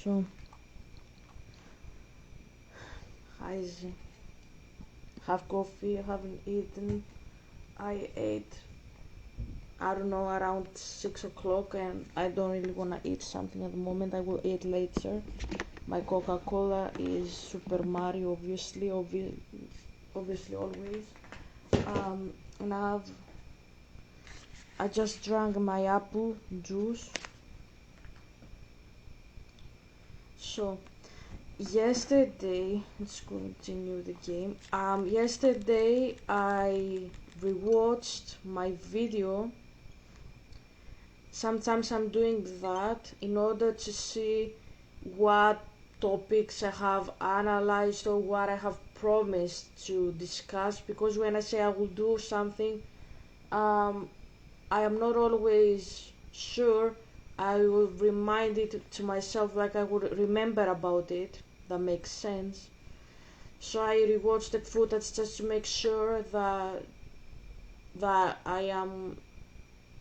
So, Heise. Have coffee, haven't eaten. I ate, I don't know, around 6 o'clock, and I don't really want to eat something at the moment. I will eat later. My Coca-Cola is Super Mario, obviously always. And I just drank my apple juice. So, yesterday, let's continue the game. Yesterday I rewatched my video. Sometimes I'm doing that in order to see what topics I have analyzed or what I have promised to discuss, because when I say I will do something, I am not always sure. I will remind it to myself, like I would remember about it. That makes sense. So I rewatched the footage just to make sure that I am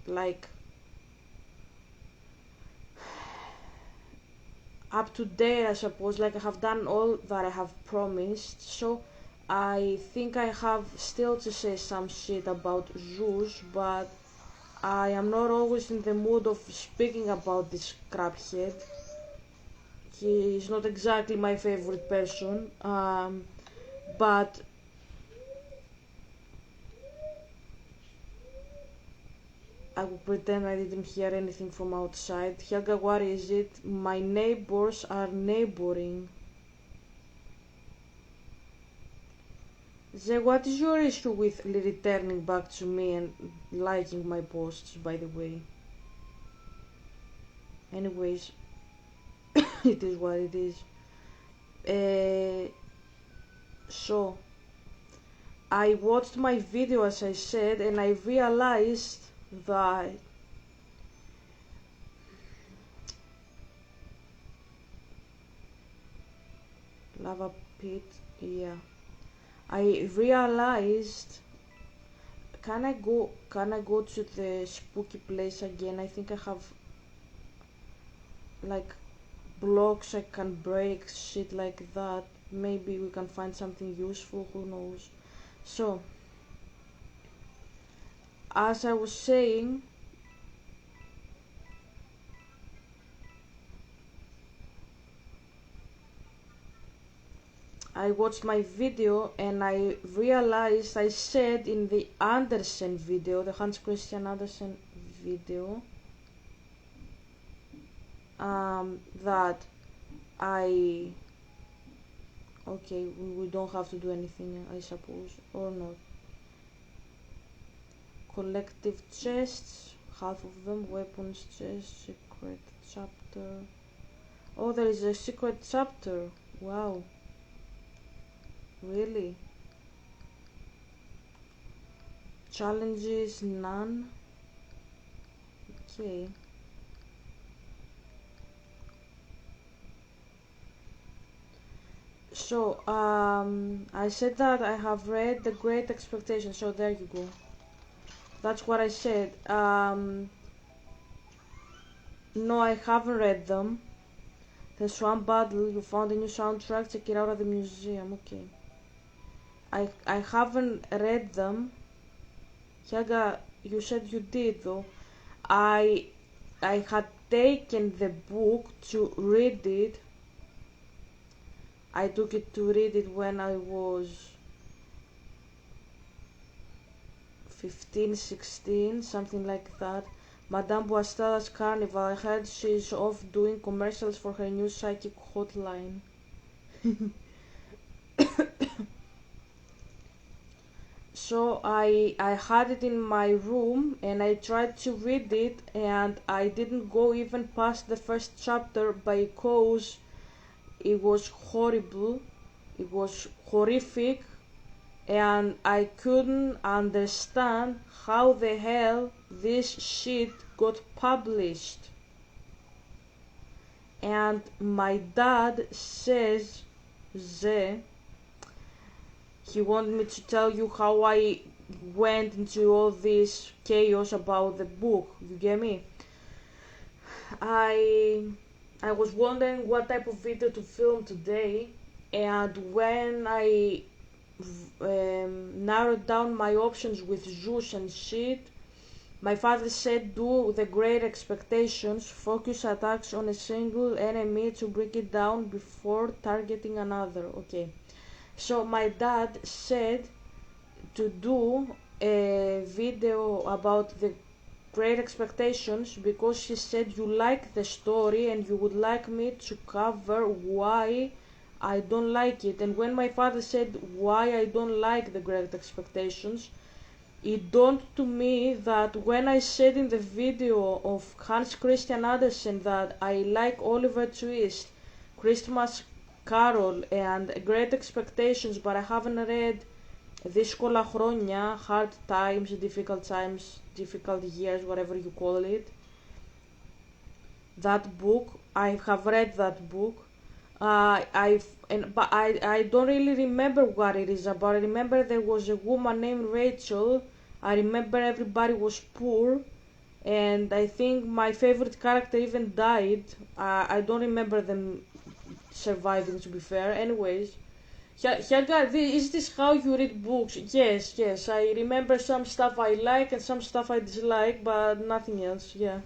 like up to date, I suppose, like I have done all that I have promised. So I think I have still to say some shit about Zeus, but I am not always in the mood of speaking about this craphead. He is not exactly my favorite person, but I will pretend I didn't hear anything from outside. Helga, what is it? My neighbors are neighboring. Ze, what is your issue with returning back to me and liking my posts, by the way? Anyways, it is what it is. So, I watched my video, as I said, and I realized that lava pit, yeah. I realized, can I go to the spooky place again? I think I have like blocks I can break, shit like that. Maybe we can find something useful, who knows. So, as I was saying, I watched my video and I realized I said in the Andersen video, the Hans Christian Andersen video, that I, okay, we don't have to do anything, I suppose, or not. Collective chests, half of them, weapons chest, secret chapter. Oh, there is a secret chapter. Wow. Really? Challenges, none. Okay. So, I said that I have read The Great Expectation, so there you go. That's what I said. No, I haven't read them. The Swamp Battle, you found a new soundtrack, check it out at the museum, okay. I haven't read them. Helga, you said you did though. I had taken the book to read it. I took it to read it when I was 15, 16, something like that. Madame Boistada's Carnival. I heard she's off doing commercials for her new psychic hotline. So I had it in my room and I tried to read it, and I didn't go even past the first chapter because it was horrible, it was horrific, and I couldn't understand how the hell this shit got published. And my dad says, Ze, he wanted me to tell you how I went into all this chaos about the book. You get me? I I was wondering what type of video to film today, and when I narrowed down my options with Zeus and Sid, my father said do the great expectations, focus attacks on a single enemy to break it down before targeting another. Okay. So my dad said to do a video about the great expectations because he said you like the story and you would like me to cover why I don't like it. And when my father said why I don't like the great expectations, it dawned to me that when I said in the video of Hans Christian Andersen that I like Oliver Twist, Christmas Carol and Great Expectations, but I haven't read δύσκολα χρόνια, hard times, difficult years, whatever you call it. That book, I have read that book. But I don't really remember what it is about. I remember there was a woman named Rachel. I remember everybody was poor, and I think my favorite character even died. I don't remember them surviving, to be fair. Anyways, Helga, is this how you read books? Yes, yes. I remember some stuff I like and some stuff I dislike, but nothing else. Yeah.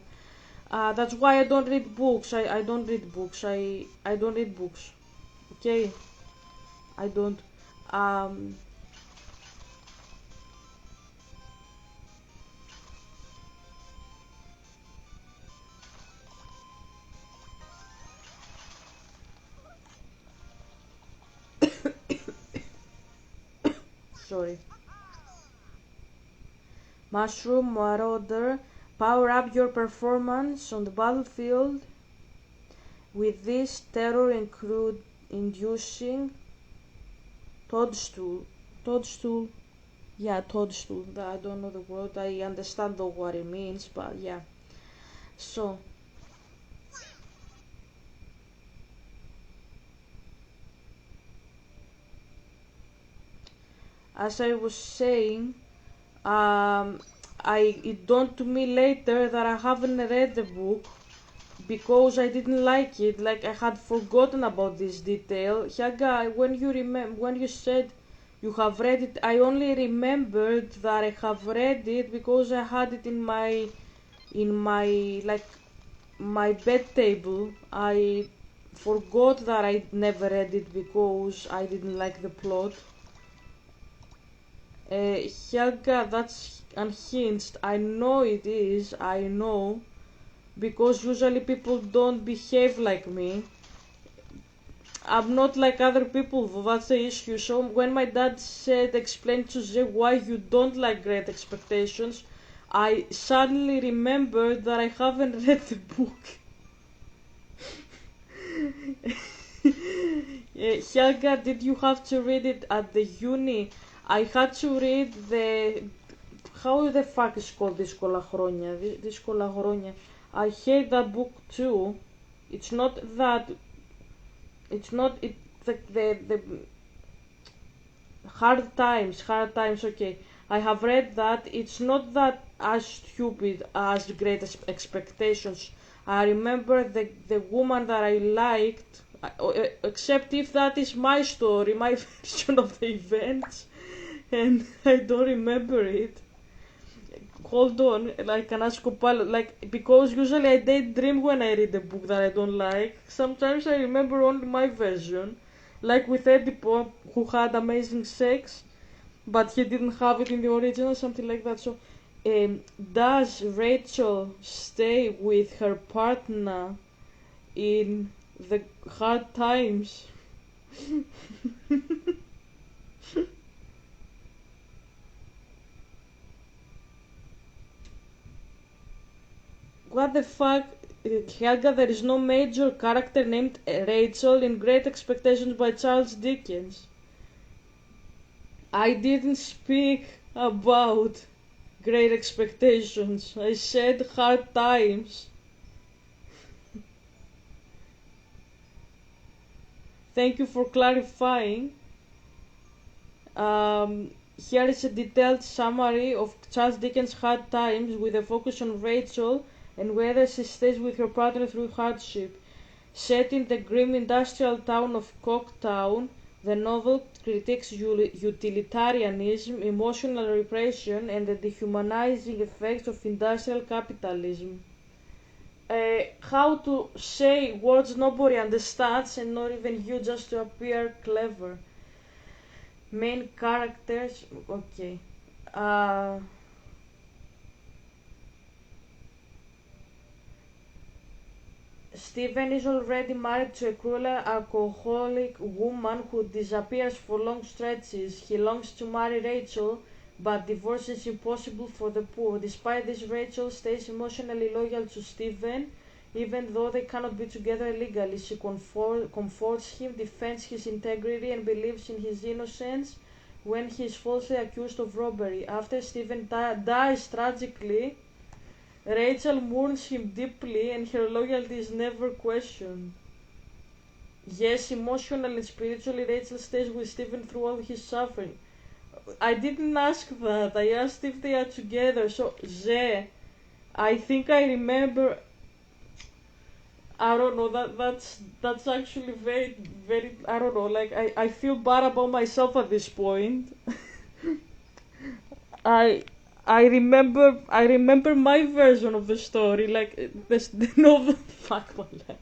That's why I don't read books. I don't read books. I don't read books. Okay. I don't. Um. Sorry. Mushroom Marauder. Power up your performance on the battlefield with this terror-inducing toadstool. Toadstool. Yeah, toadstool. I don't know the word. I understand though what it means, but yeah. So, as I was saying, it dawned to me later that I haven't read the book because I didn't like it. Like I had forgotten about this detail. Helga, when you said you have read it, I only remembered that I have read it because I had it in my like my bed table. I forgot that I never read it because I didn't like the plot. Helga, that's unhinged. I know it is. I know because usually people don't behave like me. I'm not like other people, that's the issue. So when my dad said, explain to Zé why you don't like Great Expectations, I suddenly remembered that I haven't read the book. Helga, did you have to read it at the uni? I had to read the... How the fuck is called δύσκολα χρόνια? δύσκολα χρόνια. I hate that book too. It's not that... It's not... The hard times, okay. I have read that. It's not that as stupid as Great Expectations. I remember the woman that I liked, except if that is my story, my version of the events, and I don't remember it. Hold on, like an Ascopal, like, because usually I daydream when I read a book that I don't like. Sometimes I remember only my version, like with Oedipo, who had amazing sex, but he didn't have it in the original, something like that. So, does Rachel stay with her partner in the hard times? What the fuck? Helga, there is no major character named Rachel in Great Expectations by Charles Dickens. I didn't speak about Great Expectations. I said hard times. Thank you for clarifying. Here is a detailed summary of Charles Dickens' Hard Times with a focus on Rachel and whether she stays with her partner through hardship. Set in the grim industrial town of Coketown, the novel critiques utilitarianism, emotional repression, and the dehumanizing effects of industrial capitalism. How to say words nobody understands and not even you, just to appear clever. Main characters, okay. Uh, Stephen is already married to a cruel alcoholic woman who disappears for long stretches. He longs to marry Rachel, but divorce is impossible for the poor. Despite this, Rachel stays emotionally loyal to Stephen, even though they cannot be together legally. She comforts him, defends his integrity, and believes in his innocence when he is falsely accused of robbery. After Stephen dies tragically, Rachel mourns him deeply and her loyalty is never questioned. Yes, emotionally and spiritually, Rachel stays with Stephen through all his suffering. I didn't ask that. I asked if they are together. So, I think I remember. I don't know. That's actually very very. I don't know. Like I feel bad about myself at this point. I I remember my version of the story, like the novel. Fuck my life.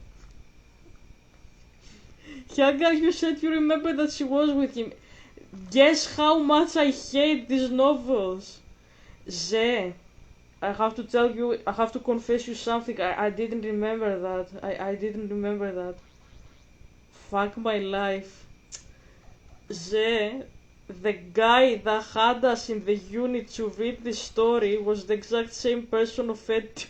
Helga, you said you remember that she was with him. Guess how much I hate these novels. Ze, I have to tell you, I have to confess you something. I didn't remember that. I didn't remember that. Fuck my life. Ze, the guy that had us in the unit to read this story was the exact same person of Ed.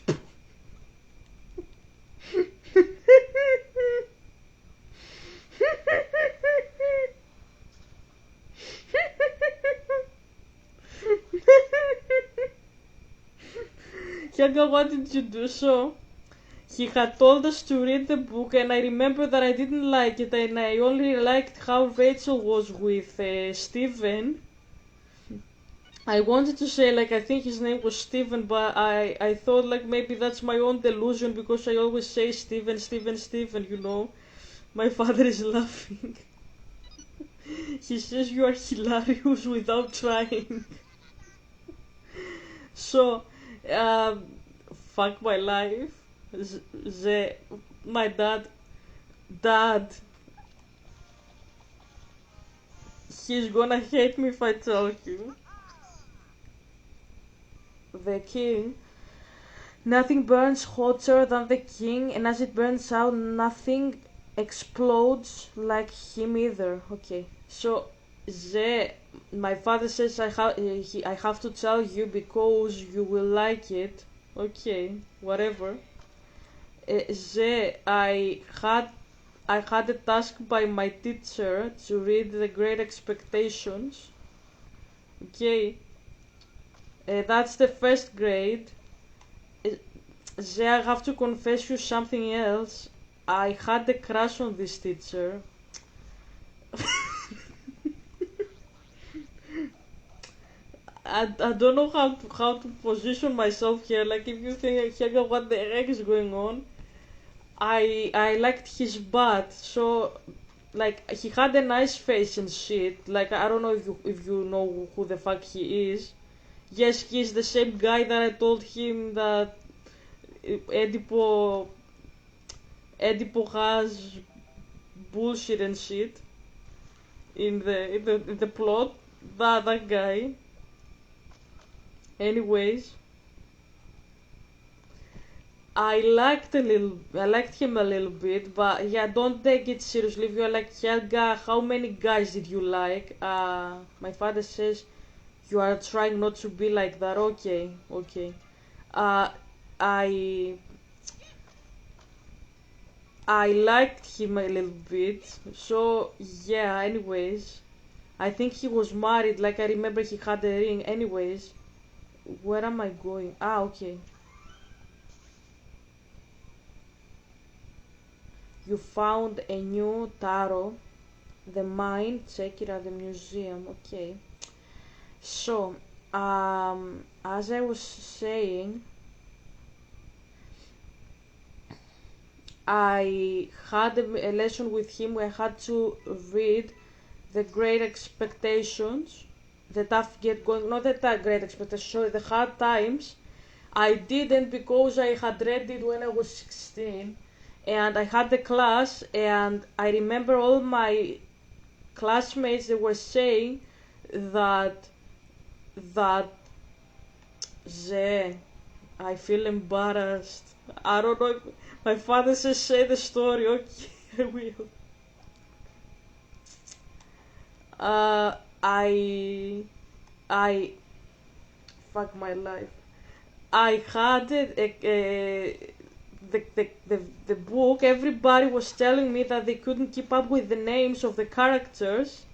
Helga, what did you do? So, he had told us to read the book, and I remember that I didn't like it, and I only liked how Rachel was with Stephen. I wanted to say, like, I think his name was Stephen, but I thought, like, maybe that's my own delusion because I always say Stephen, Stephen, Stephen, you know. My father is laughing. He says you are hilarious without trying. So, um, fuck my life. The my dad, he's gonna hate me if I tell him. The king, nothing burns hotter than the king, and as it burns out, nothing explodes like him either. Okay, so the my father says I have to tell you because you will like it. Okay, whatever. I had a task by my teacher to read The Great Expectations. Okay, that's the first grade. Uh, I have to confess you something else. I had a crush on this teacher. I don't know how to position myself here. Like if you think, Helga, what the heck is going on? I liked his butt, so like he had a nice face and shit. Like I don't know if you know who the fuck he is. Yes, he's the same guy that I told him that Edipo Edipo has bullshit and shit in the plot. That guy. Anyways, I liked him a little bit, but yeah, don't take it seriously. If you're like Helga, how many guys did you like? My father says you are trying not to be like that. Okay, okay. Uh, I I liked him a little bit. So yeah. Anyways, I think he was married. Like I remember he had a ring. Anyways, where am I going? Okay. You found a new tarot. The mine. Check it at the museum. Okay. So, as I was saying, I had a lesson with him where I had to read The Great Expectations, The Tough Get Going, not the Great Expectations, sorry, The Hard Times. I didn't because I had read it when I was 16, and I had the class, and I remember all my classmates, they were saying that that the I feel embarrassed. I don't know if my father says say the story. Okay, I will. Uh, I, I, fuck my life. I had the book. Everybody was telling me that they couldn't keep up with the names of the characters,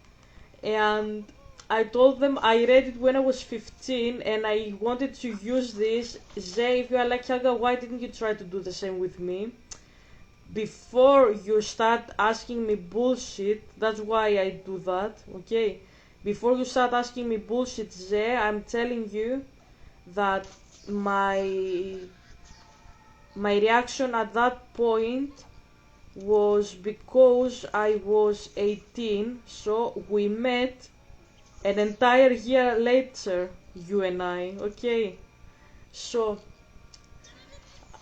and I told them I read it when I was 15 and I wanted to use this. Zay, if you are like Helga, why didn't you try to do the same with me? Before you start asking me bullshit, that's why I do that, okay? Before you start asking me bullshit, Zay, I'm telling you that my my reaction at that point was because I was 18, so we met an entire year later, you and I, okay? So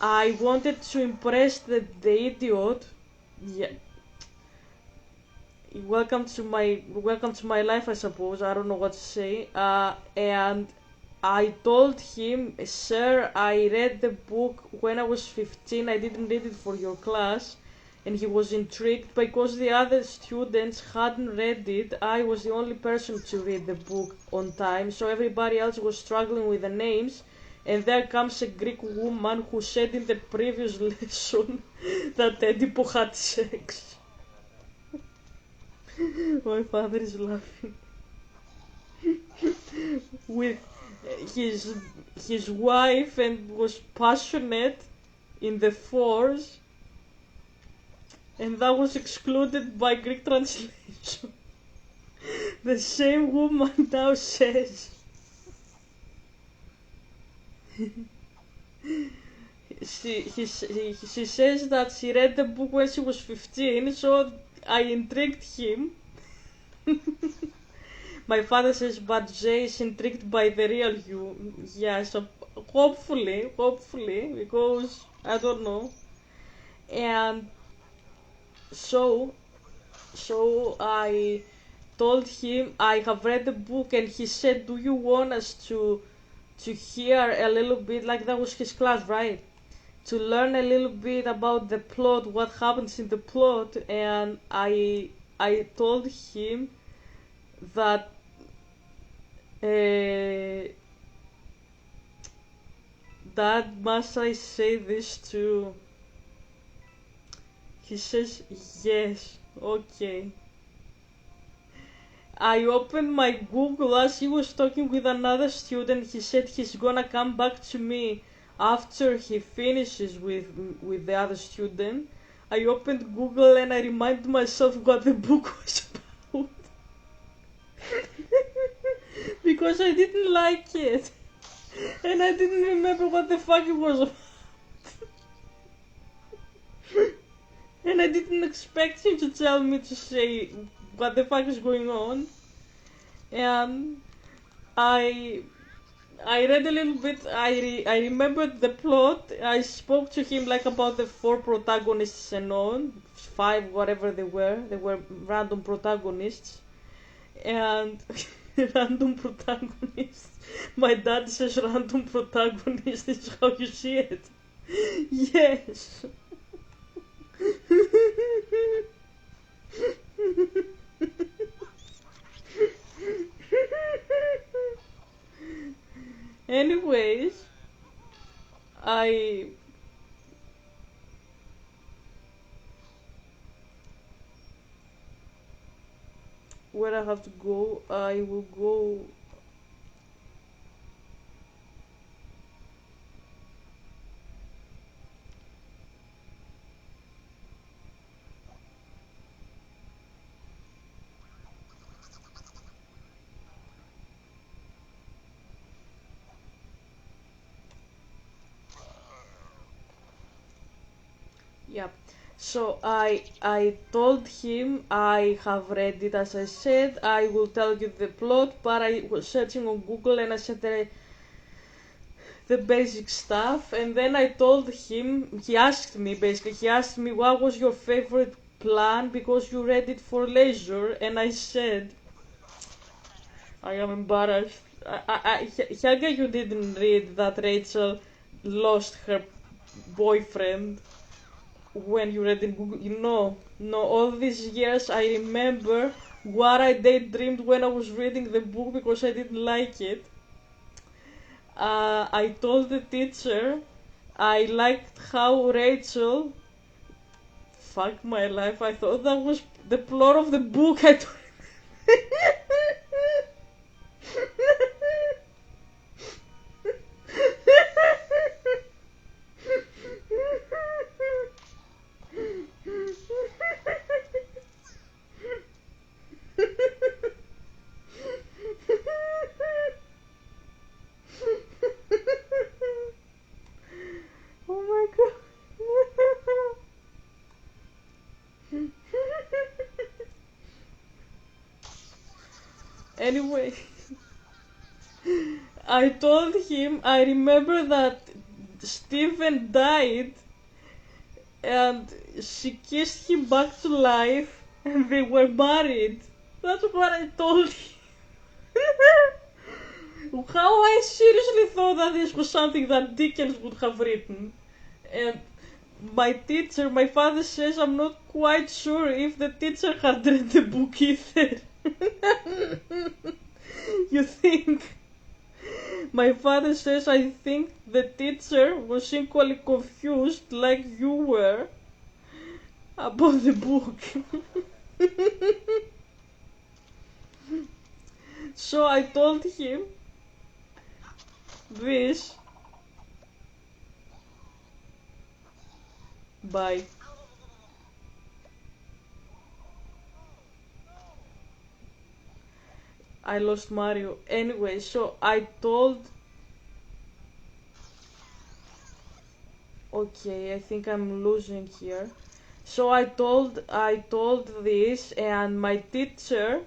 I wanted to impress the idiot. Yeah, welcome to my life, I suppose. I don't know what to say. And I told him, sir, I read the book when I was 15. I didn't read it for your class. And he was intrigued because the other students hadn't read it. I was the only person to read the book on time, so everybody else was struggling with the names. And there comes a Greek woman who said in the previous lesson that Edipo had sex. My father is laughing. With his his wife, and was passionate in the force, and that was excluded by Greek translation. The same woman now says she says that she read the book when she was 15, so I intrigued him. My father says, but Jay is intrigued by the real you. Yeah, so hopefully, because I don't know. And so, so I told him I have read the book, and he said, "Do you want us to hear a little bit?" Like that was his class, right? To learn a little bit about the plot, what happens in the plot, and I told him that uh, Dad, must I say this too? He says yes. Okay. I opened my Google as he was talking with another student. He said he's gonna come back to me after he finishes with the other student. I opened Google and I reminded myself what the book was about because I didn't like it and I didn't remember what the fuck it was about. And I didn't expect him to tell me to say what the fuck is going on. And I I read a little bit. I remembered the plot. I spoke to him like about the four protagonists and all, five whatever they were. They were random protagonists, and random protagonists. My dad says random protagonist is how you see it. Yes. Anyways, I where I have to go, I will go. Yeah. So I told him I have read it as I said. I will tell you the plot, but I was searching on Google and I said the basic stuff, and then I told him. He asked me what was your favorite plan because you read it for leisure, and I said I am embarrassed. Helga, you didn't read that Rachel lost her boyfriend when you read in Google. You know, no, all these years I remember what I daydreamed when I was reading the book because I didn't like it. I told the teacher I liked how Rachel. Fuck my life, I thought that was the plot of the book. Oh my god. Anyway, I told him I remember that Stephen died and she kissed him back to life and they were married. That's what I told him. How I seriously thought that this was something that Dickens would have written. And my father says I'm not quite sure if the teacher had read the book either. You think? My father says I think the teacher was equally confused like you were about the book. So I told him this. Bye. I lost Mario. Anyway, so I told. Okay, I think I'm losing here. So I told this, and my teacher,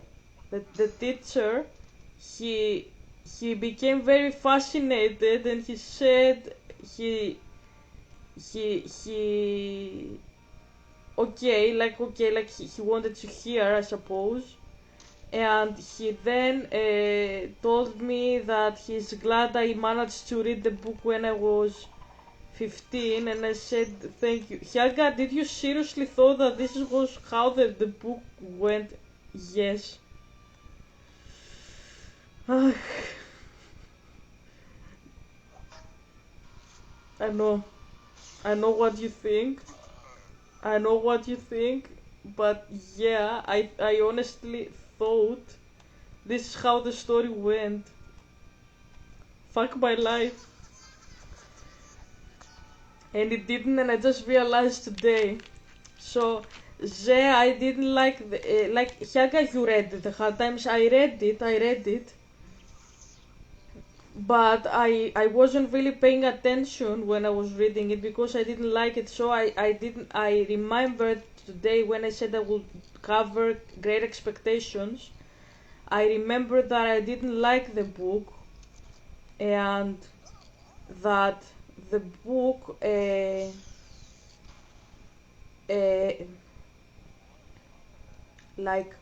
the teacher, he he became very fascinated, and he said he he he wanted to hear, I suppose. And he then told me that he's glad I managed to read the book when I was 15, and I said thank you. Helga, did you seriously thought that this was how the book went? Yes. I know. I know what you think. I know what you think. But yeah, I honestly thought this is how the story went. Fuck my life. And it didn't, and I just realized today. So, I didn't like like Helga, you read it the hard times. I read it, but I wasn't really paying attention when I was reading it because I didn't like it. So I didn't. I remembered today when I said I would cover Great Expectations. I remembered that I didn't like the book, and that the book uh, like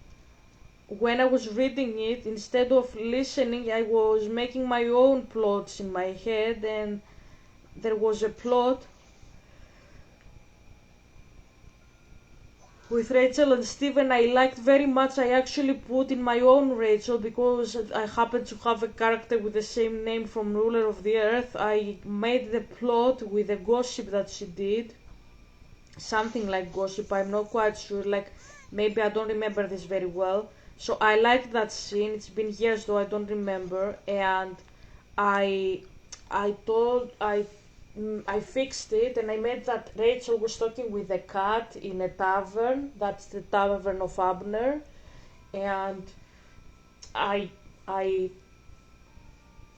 when I was reading it, instead of listening, I was making my own plots in my head, and there was a plot with Rachel and Steven I liked very much. I actually put in my own Rachel because I happen to have a character with the same name from Ruler of the Earth. I made the plot with the gossip that she did. Something like gossip, I'm not quite sure. Like, maybe I don't remember this very well. So I liked that scene. It's been years though, I don't remember. And I I told I fixed it, and I made that Rachel was talking with a cat in a tavern. That's the tavern of Abner. And I I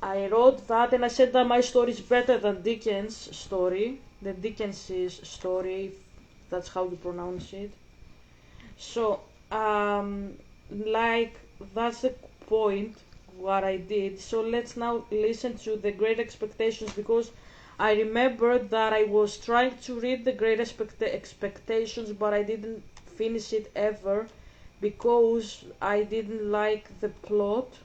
I wrote that, and I said that my story is better than Dickens' story. The Dickens's story, that's how you pronounce it. So, um, like, that's the point what I did. So let's now listen to the Great Expectations, because I remember that I was trying to read the Great Expectations, but I didn't finish it ever because I didn't like the plot.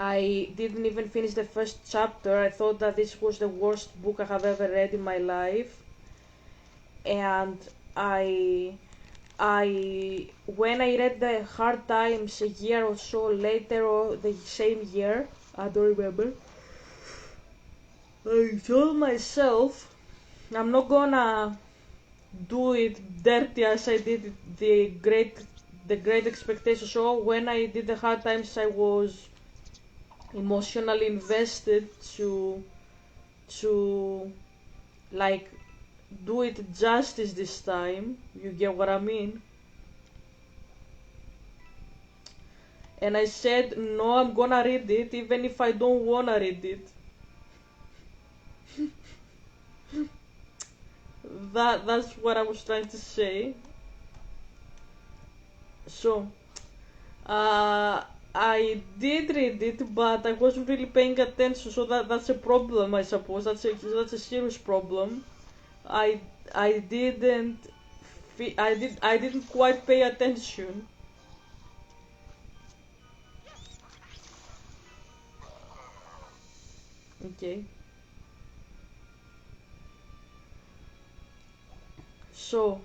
I didn't even finish the first chapter. I thought that this was the worst book I have ever read in my life. And I when I read the Hard Times a year or so later, or the same year, I don't remember, I told myself I'm not gonna do it dirty as I did the Great Expectations. So when I did the Hard Times, I was emotionally invested to like do it justice this time. You get what I mean? And I said, no, I'm gonna read it even if I don't wanna read it. That's what I was trying to say. So, uh, I did read it, but I wasn't really paying attention. So that's a problem, I suppose. That's a serious problem. I I didn't I didn't quite pay attention. Okay. So,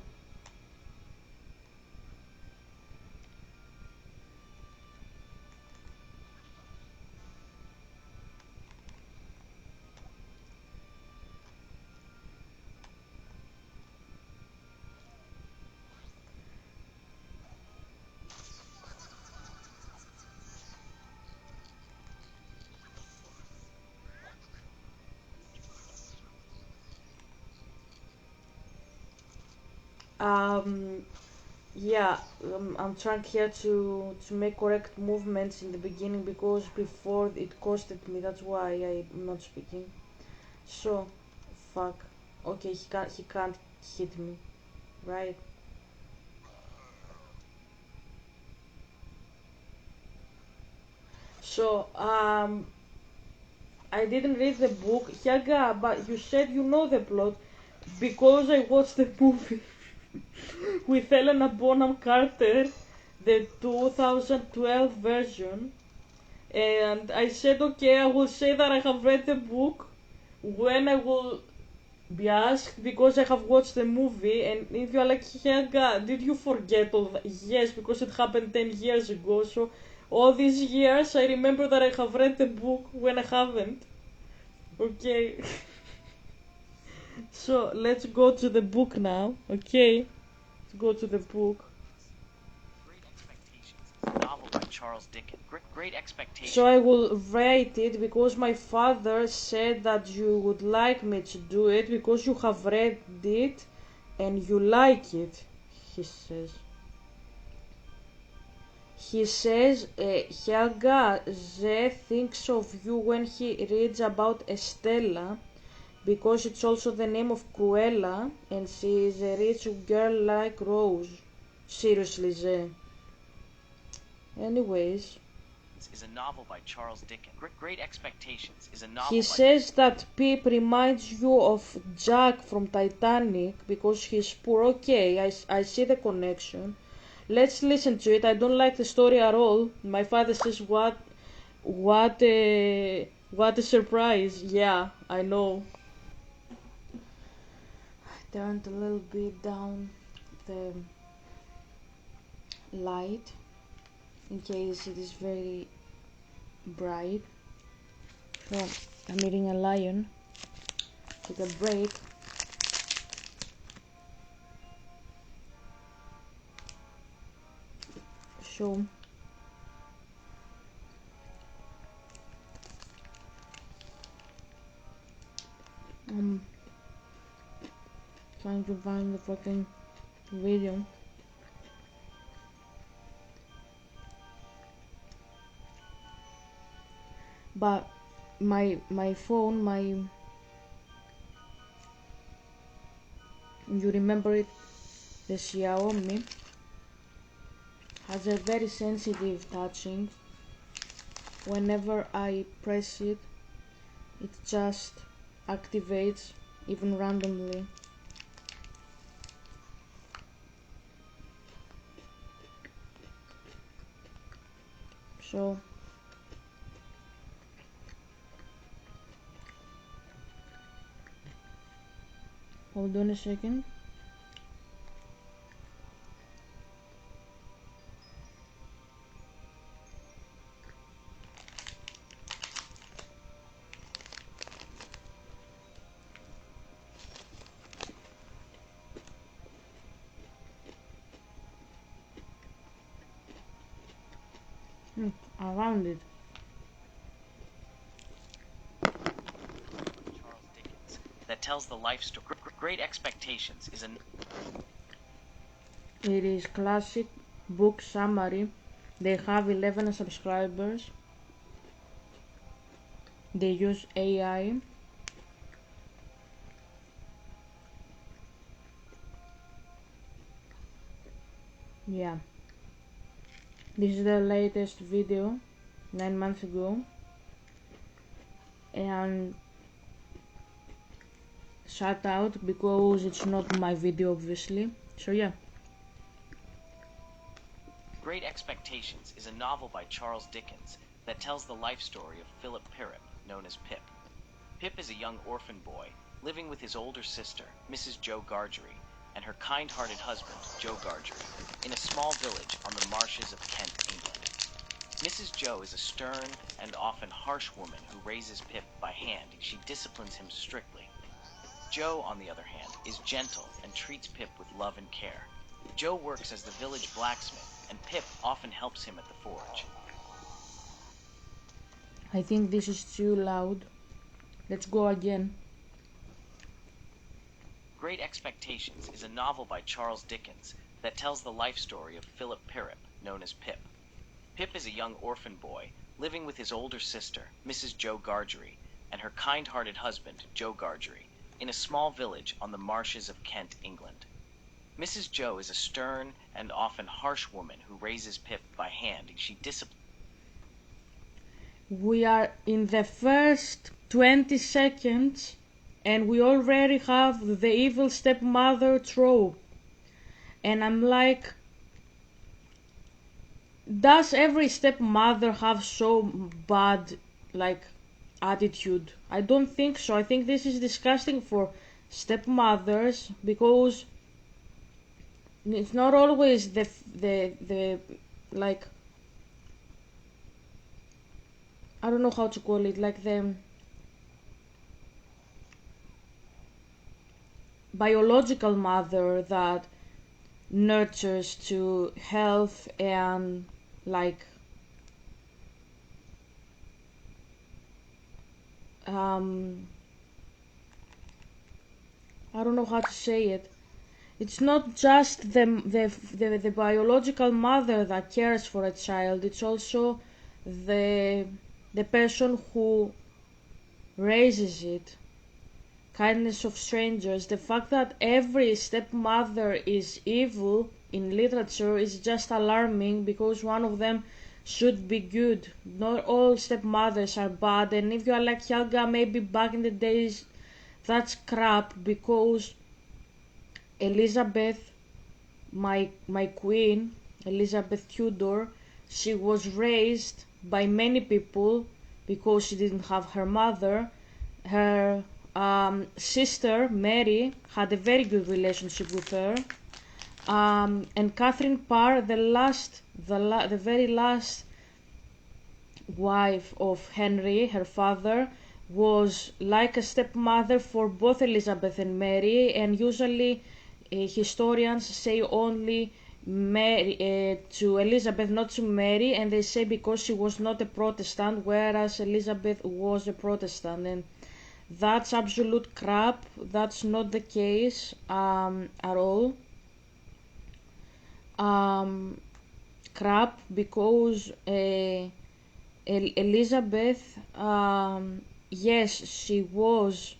um, yeah, I'm trying here to make correct movements in the beginning because before it costed me. That's why I'm not speaking. So, fuck. Okay, he can't hit me, right? So, I didn't read the book, Yaga, but you said you know the plot because I watched the movie with Helena Bonham Carter, the 2012 version, and I said, okay, I will say that I have read the book when I will be asked because I have watched the movie. And if you're like, Helga, did you forget all that? Yes, because it happened 10 years ago. So all these years I remember that I have read the book when I haven't. Okay. So let's go to the book now. Okay, let's go to the book. Great Expectations is a novel by Charles Dickens. Great Expectations. So I will write it because my father said that you would like me to do it because you have read it and you like it, he says. He says Helga Z thinks of you when he reads about Estella because it's also the name of Cruella and she is a rich girl like Rose. Seriously, Z. Anyways, Is a novel by Charles Dickens. Great Expectations is a novel he by says that Pip reminds you of Jack from Titanic because he's poor. Okay, I see the connection. Let's listen to it. I don't like the story at all. My father says, what a surprise. Yeah, I know. I turned a little bit down the light in case it is very bright. So, I'm eating a lion. Take a break. So, I'm trying to find the fucking video. But my phone, You remember it? The Xiaomi has a very sensitive touching. Whenever I press it, it just activates even randomly. So hold on a second. Around it. Charles Dickens that tells the life story. Great Expectations is an It is classic book summary. They have 11 subscribers. They use AI. Yeah. This is the latest video, 9 months ago. And shout out because it's not my video obviously. So yeah. Great Expectations is a novel by Charles Dickens that tells the life story of Philip Pirrip, known as Pip. Pip is a young orphan boy living with his older sister, Mrs. Jo Gargery, and her kind-hearted husband, Joe Gargery, in a small village on the marshes of Kent, England. Mrs. Jo is a stern and often harsh woman who raises Pip by hand. She disciplines him strictly. Jo, on the other hand, is gentle and treats Pip with love and care. Jo works as the village blacksmith, and Pip often helps him at the forge. I think this is too loud. Let's go again. Great Expectations is a novel by Charles Dickens that tells the life story of Philip Pirrip, known as Pip. Pip is a young orphan boy living with his older sister, Mrs. Jo Gargery, and her kind-hearted husband, Joe Gargery, in a small village on the marshes of Kent, England. Mrs. Jo is a stern and often harsh woman who raises Pip by hand. She disciplines. We are in the first 20 seconds and we already have the evil stepmother trope. And I'm like, does every stepmother have so bad like attitude? I don't think so. I think this is disgusting for stepmothers because it's not always the like, I don't know how to call it, like the biological mother that nurtures to health and like um I don't know how to say it. It's not just the biological mother that cares for a child. It's also the the person who raises it. Kindness of strangers. The fact that every stepmother is evil in literature is just alarming because one of them should be good. Not all stepmothers are bad, and if you are like Helga, maybe back in the days, that's crap because Elizabeth, my queen, Elizabeth Tudor, she was raised by many people because she didn't have her mother. Her sister Mary had a very good relationship with her, and Catherine Parr, the very last wife of Henry, her father, was like a stepmother for both Elizabeth and Mary, and usually historians say only Mary, to Elizabeth, not to Mary, and they say because she was not a Protestant, whereas Elizabeth was a Protestant, and that's absolute crap. That's not the case at all. Um, Crap because Elizabeth, yes, she was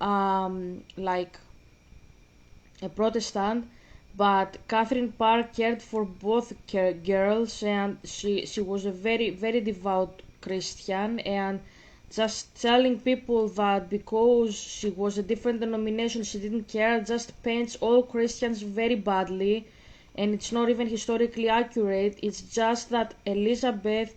like a Protestant, but Catherine Parr cared for both girls, and she was a very devout Christian, and just telling people that because she was a different denomination she didn't care just paints all Christians very badly, and it's not even historically accurate. It's just that Elizabeth,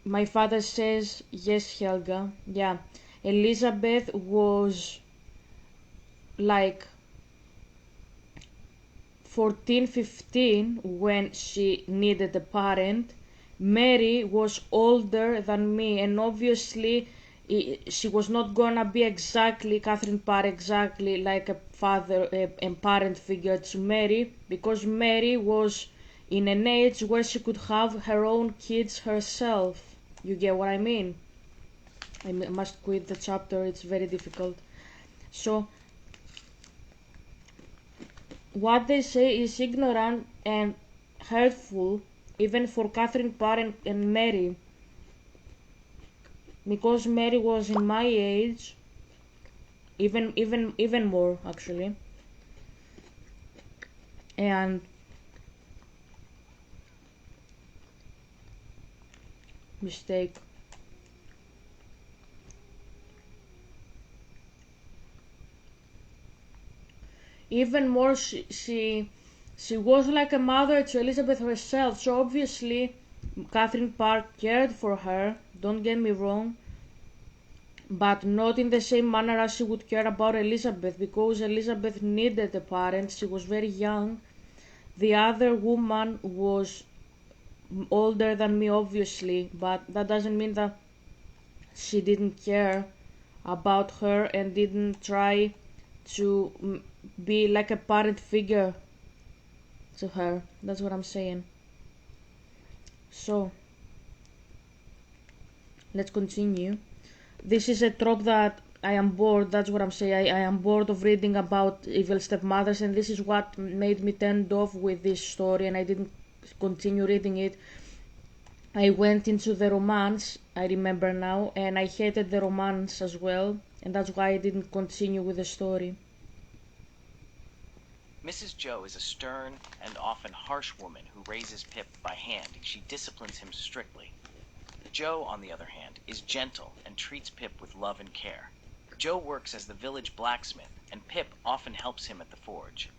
my father says yes, Helga, yeah, Elizabeth was like 14, 15 when she needed a parent. Mary was older than me, and obviously she was not gonna be exactly Catherine Parr, exactly like a father and parent figure to Mary, because Mary was in an age where she could have her own kids herself. You get what I mean? I must quit the chapter, it's very difficult. So what they say is ignorant and hurtful, even for Catherine Parr and Mary, because Mary was in my age, even more actually, and mistake. Even more, she was like a mother to Elizabeth herself. So obviously, Catherine Parr cared for her. Don't get me wrong, but not in the same manner as she would care about Elizabeth, because Elizabeth needed a parent. She was very young. The other woman was older than me, obviously, but that doesn't mean that she didn't care about her and didn't try to be like a parent figure to her. That's what I'm saying. So, let's continue. This is a trope that I am bored. That's what I'm saying. I am bored of reading about evil stepmothers, and this is what made me turned off with this story, and I didn't continue reading it. I went into the romance, I remember now, and I hated the romance as well, and that's why I didn't continue with the story. Mrs. Joe is a stern and often harsh woman who raises Pip by hand. She disciplines him strictly. Joe, on the other hand, is gentle and treats Pip with love and care. Joe works as the village blacksmith, and Pip often helps him at the forge.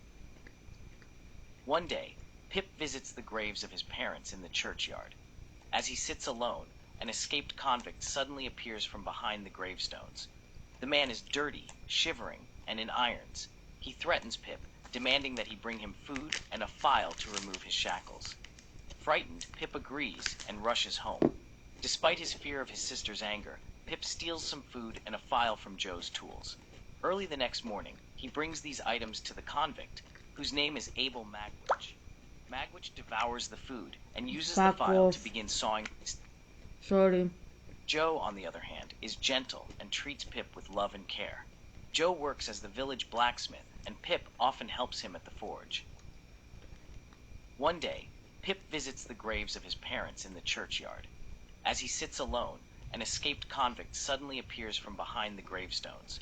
One day, Pip visits the graves of his parents in the churchyard. As he sits alone, an escaped convict suddenly appears from behind the gravestones. The man is dirty, shivering, and in irons. He threatens Pip, demanding that he bring him food and a file to remove his shackles. Frightened, Pip agrees and rushes home. Despite his fear of his sister's anger, Pip steals some food and a file from Joe's tools. Early the next morning, he brings these items to the convict, whose name is Abel Magwitch. Magwitch devours the food and uses the Fuck file off. to begin sawing. Sorry. Joe, on the other hand, is gentle and treats Pip with love and care. Joe works as the village blacksmith, and Pip often helps him at the forge. One day, Pip visits the graves of his parents in the churchyard. As he sits alone, an escaped convict suddenly appears from behind the gravestones.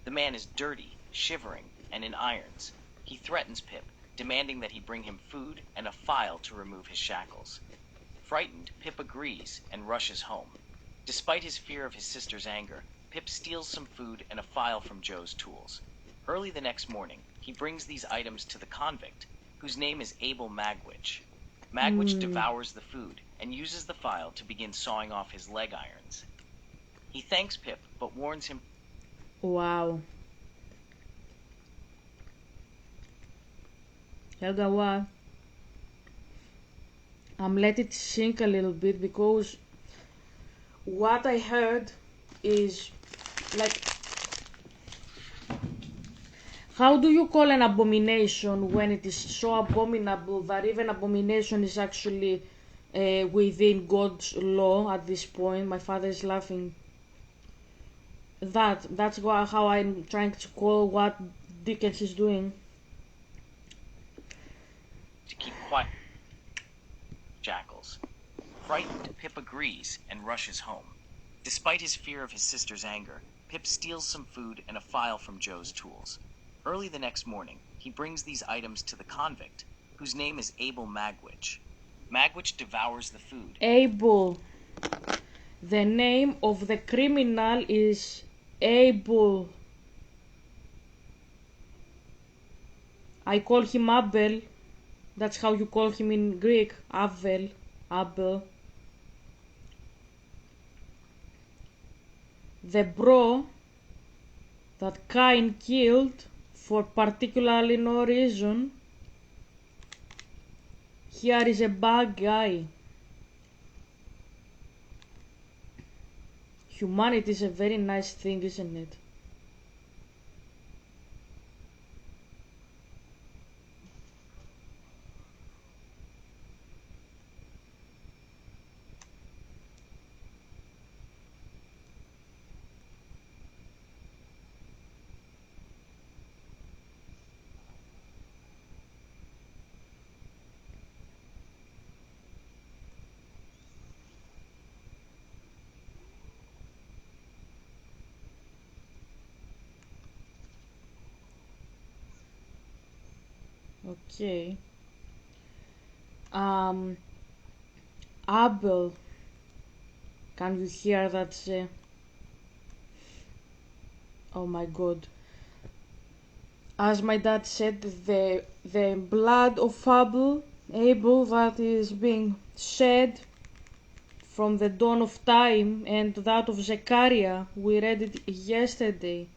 The man is dirty, shivering, and in irons. He threatens Pip, demanding that he bring him food and a file to remove his shackles. Frightened, Pip agrees and rushes home. Despite his fear of his sister's anger, Pip steals some food and a file from Joe's tools. Early the next morning, he brings these items to the convict, whose name is Abel Magwitch. Magwitch devours the food and uses the file to begin sawing off his leg irons. He thanks Pip, but warns him. Wow. Helga, what? Let it sink a little bit, because what I heard is like, how do you call an abomination when it is so abominable that even abomination is actually within God's law at this point? My father is laughing. That's how I'm trying to call what Dickens is doing. To keep quiet. Jackals. Frightened, Pip agrees and rushes home. Despite his fear of his sister's anger, Pip steals some food and a file from Joe's tools. Early the next morning, he brings these items to the convict, whose name is Abel Magwitch. Magwitch devours the food. Abel. The name of the criminal is Abel. I call him Abel. That's how you call him in Greek. Abel. Abel. The bro that Cain killed for particularly no reason. Here is a bad guy. Humanity is a very nice thing, isn't it? Okay. Abel. Can you hear that? Oh my god. As my dad said, the blood of Abel that is being shed from the dawn of time, and that of Zechariah, we read it yesterday.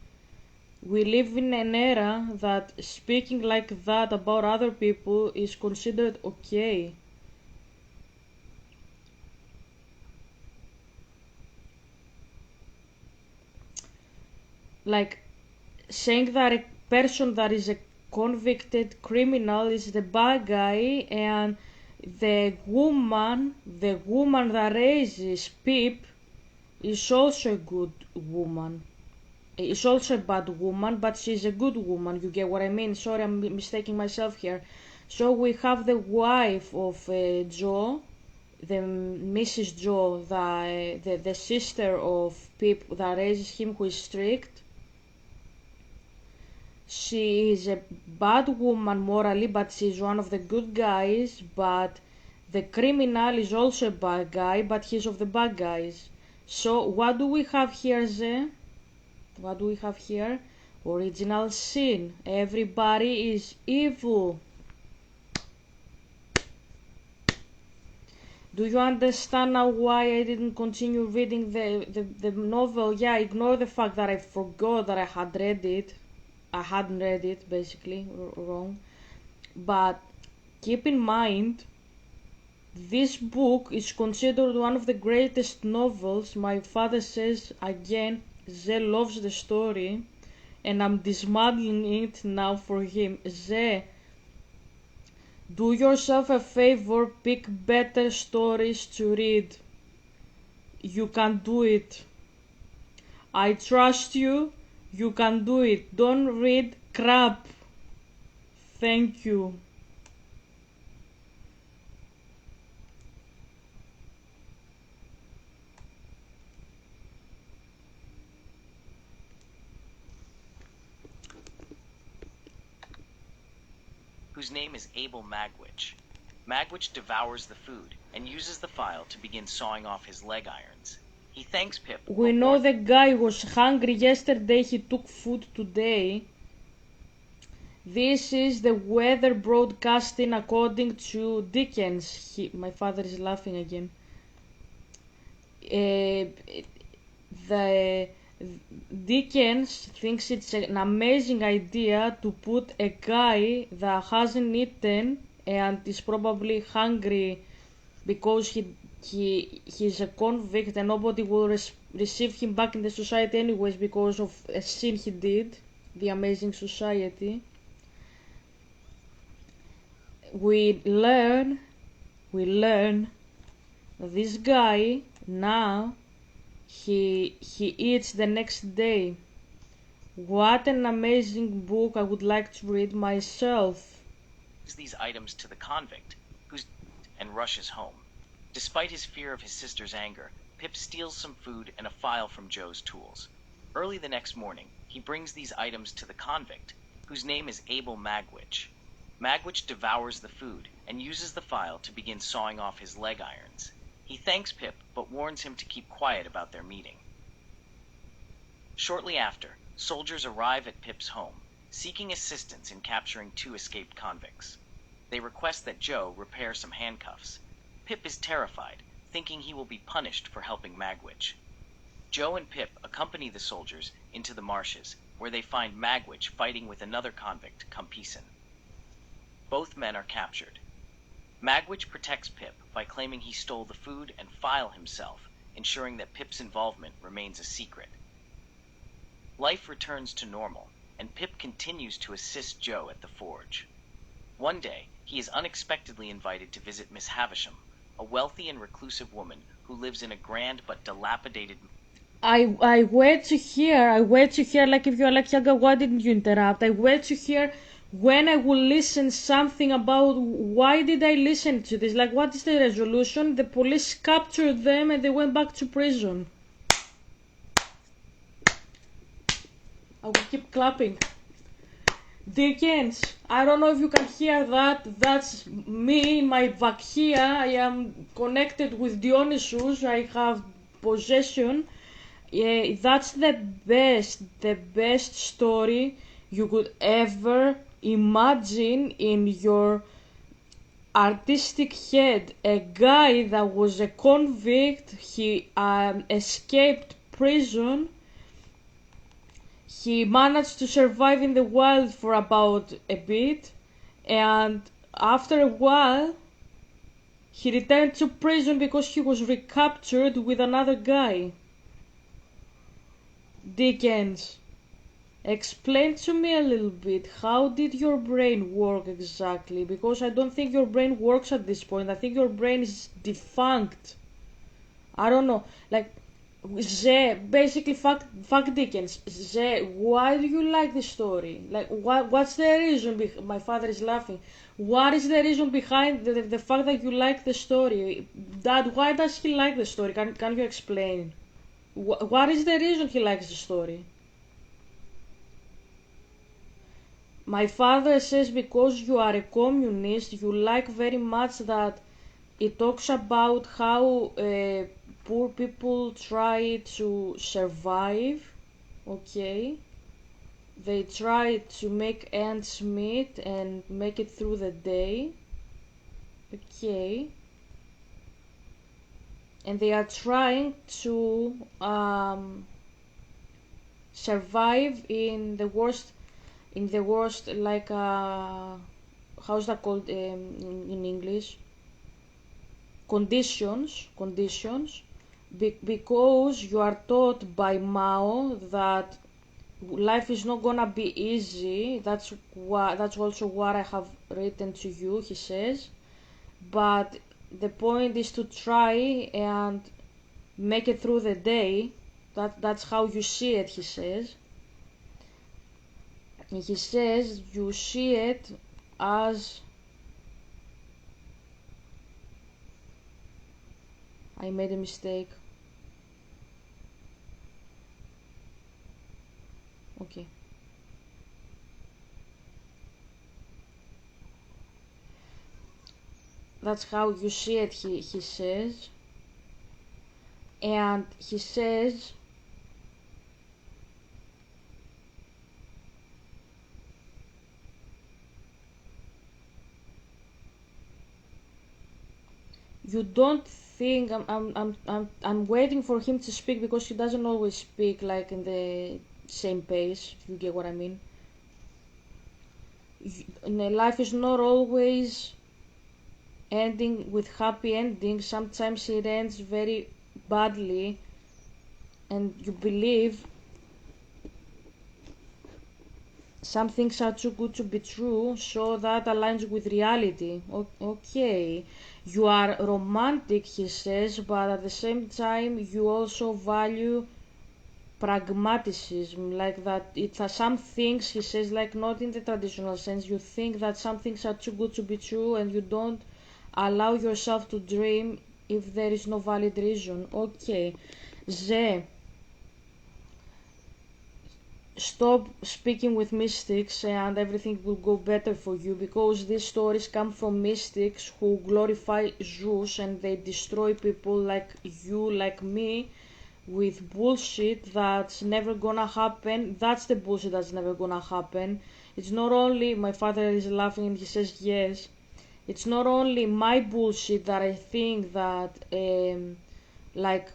We live in an era that speaking like that about other people is considered okay. Like saying that a person that is a convicted criminal is the bad guy, and the woman that raises Pip is also a good woman. Is also a bad woman, but she's a good woman. You get what I mean? Sorry, I'm mistaking myself here. So we have the wife of Joe, the Mrs. Joe, the sister of Pip that raises him, who is strict. She is a bad woman morally, but she's one of the good guys. But the criminal is also a bad guy, but he's of the bad guys. So what do we have here, Ze? What do we have here? Original sin. Everybody is evil. Do you understand now why I didn't continue reading the novel? Yeah, ignore the fact that I forgot that I had read it. I hadn't read it, basically, wrong. But keep in mind, this book is considered one of the greatest novels. My father says, again, Ze loves the story, and I'm dismantling it now for him. Ze, do yourself a favor, pick better stories to read. You can do it. I trust you. You can do it. Don't read crap. Thank you. Whose name is Abel Magwitch. Magwitch devours the food and uses the file to begin sawing off his leg irons. He thanks Pip. We know the guy was hungry yesterday, he took food today. This is the weather broadcasting according to Dickens. My father is laughing again. The Dickens thinks it's an amazing idea to put a guy that hasn't eaten and is probably hungry because he's a convict and nobody will receive him back in the society anyways because of a sin he did, the amazing society. We learn that this guy now he eats the next day. What an amazing book. I would like to read myself. These items to the convict, and rushes home. Despite his fear of his sister's anger, Pip steals some food and a file from Joe's tools. Early the next morning, he brings these items to the convict, whose name is Abel Magwitch. Magwitch devours the food and uses the file to begin sawing off his leg irons. He thanks Pip, but warns him to keep quiet about their meeting. Shortly after, soldiers arrive at Pip's home, seeking assistance in capturing 2 escaped convicts. They request that Joe repair some handcuffs. Pip is terrified, thinking he will be punished for helping Magwitch. Joe and Pip accompany the soldiers into the marshes, where they find Magwitch fighting with another convict, Compeyson. Both men are captured. Magwitch protects Pip by claiming he stole the food and file himself, ensuring that Pip's involvement remains a secret. Life returns to normal, and Pip continues to assist Joe at the forge. One day, he is unexpectedly invited to visit Miss Havisham, a wealthy and reclusive woman who lives in a grand but dilapidated... I wait to hear, like if you're like, Yaga, why didn't you interrupt? I wait to hear when I will listen something about why did I listen to this? Like, what is the resolution? The police captured them and they went back to prison. I will keep clapping. Dickens, I don't know if you can hear that. That's me, my vakia. I am connected with Dionysus. I have possession. Yeah, that's the best story you could ever imagine in your artistic head. A guy that was a convict, he escaped prison. He managed to survive in the wild for about a bit, and after a while, he returned to prison because he was recaptured with another guy. Dickens, explain to me a little bit, how did your brain work exactly? Because I don't think your brain works at this point. I think your brain is defunct. I don't know. Like, basically, fuck Dickens. Why do you like the story? Like, what's the reason? My father is laughing. What is the reason behind the fact that you like the story? Dad, why does he like the story? Can you explain? What is the reason he likes the story? My father says because you are a communist, you like very much that it talks about how poor people try to survive, okay? They try to make ends meet and make it through the day, okay? And they are trying to survive in the worst, like how's that called in English? Conditions, because you are taught by Mao that life is not gonna be easy. That's also what I have written to you, he says. But the point is to try and make it through the day. That's how you see it, he says. And he says you see it as... I made a mistake. Okay. That's how you see it, he says. And he says you don't think... I'm waiting for him to speak because he doesn't always speak like in the same pace, if you get what I mean. Life is not always ending with happy endings. Sometimes it ends very badly, and you believe some things are too good to be true, so that aligns with reality. Okay, you are romantic, he says, but at the same time you also value pragmatism, like that it's some things, he says, like not in the traditional sense. You think that some things are too good to be true and you don't allow yourself to dream if there is no valid reason. Okay, stop speaking with mystics and everything will go better for you, because these stories come from mystics who glorify Zeus and they destroy people like you, like me, with bullshit that's never gonna happen. That's the bullshit that's never gonna happen. It's not only, my father is laughing and he says yes, it's not only my bullshit that I think that like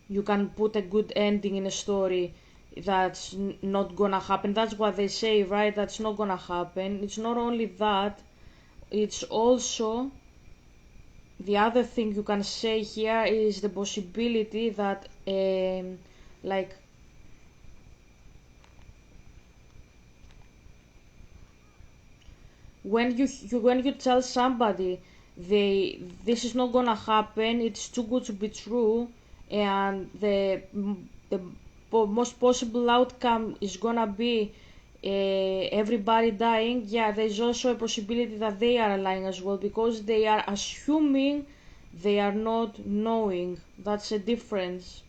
you can put a good ending in a story that's not gonna happen. That's what they say, right? That's not gonna happen. It's not only that, it's also the other thing you can say here is the possibility that like when you tell somebody they this is not gonna happen, it's too good to be true, and the most possible outcome is gonna be everybody dying. Yeah, there's also a possibility that they are lying as well, because they are assuming, they are not knowing. That's a difference.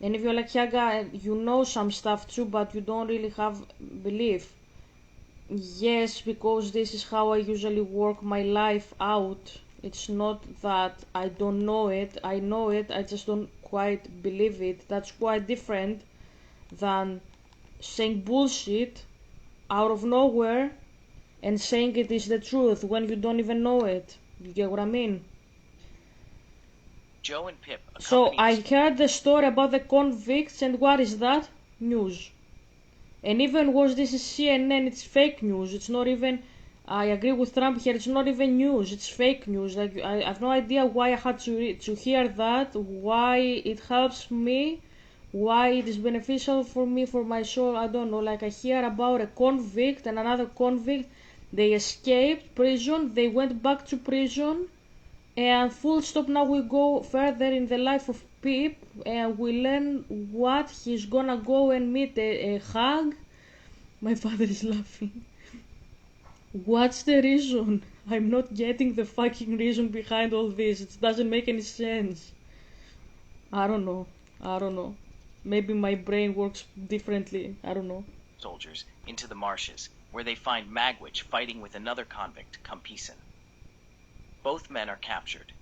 And if you're like Yaga, you know some stuff too, but you don't really have belief. Yes, because this is how I usually work my life out. It's not that I don't know it, I know it, I just don't quite believe it. That's quite different than saying bullshit out of nowhere and saying it is the truth when you don't even know it. You get what I mean? Joe and Pip So accompany I the heard the story about the convicts, and what is that? News. And even worse, this is CNN, it's fake news. It's not even, I agree with Trump here, it's not even news, it's fake news. Like, I have no idea why I had to hear that, why it helps me, why it is beneficial for me, for my soul, I don't know. Like, I hear about a convict and another convict, they escaped prison, they went back to prison, and full stop. Now we go further in the life of Pip and we learn what he's gonna go and meet a hug. My father is laughing. What's the reason? I'm not getting the fucking reason behind all this. It doesn't make any sense. I don't know. I don't know. Maybe my brain works differently. I don't know. soldiers into the marshes, where they find Magwitch fighting with another convict, Compeyson. Both men are captured.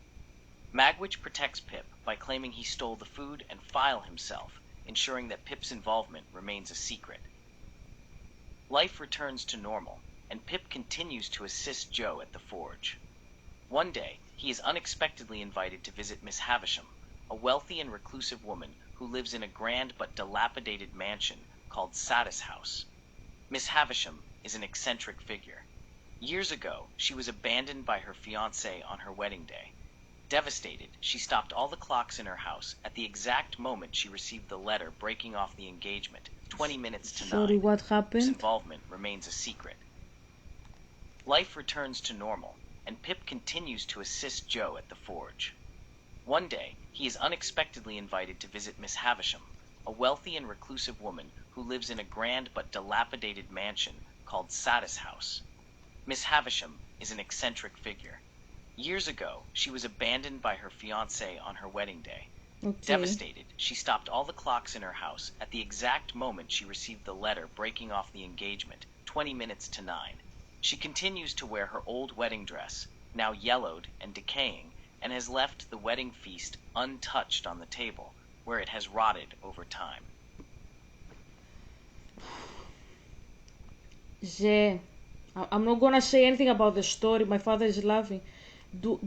Magwitch protects Pip by claiming he stole the food and file himself, ensuring that Pip's involvement remains a secret. Life returns to normal, and Pip continues to assist Joe at the forge. One day, he is unexpectedly invited to visit Miss Havisham, a wealthy and reclusive woman who lives in a grand but dilapidated mansion called Satis House. Miss Havisham is an eccentric figure. Years ago, she was abandoned by her fiancé on her wedding day. Devastated, she stopped all the clocks in her house at the exact moment she received the letter breaking off the engagement, 20 minutes to 9. Sorry, what Pip's happened? involvement remains a secret. Life returns to normal, and Pip continues to assist Joe at the forge. One day, he is unexpectedly invited to visit Miss Havisham, a wealthy and reclusive woman who lives in a grand but dilapidated mansion called Satis House. Miss Havisham is an eccentric figure. Years ago, she was abandoned by her fiancé on her wedding day. Okay. Devastated, she stopped all the clocks in her house at the exact moment she received the letter breaking off the engagement, 20 minutes to 9. She continues to wear her old wedding dress, now yellowed and decaying, and has left the wedding feast untouched on the table, where it has rotted over time. I'm not gonna say anything about the story. My father is laughing. Do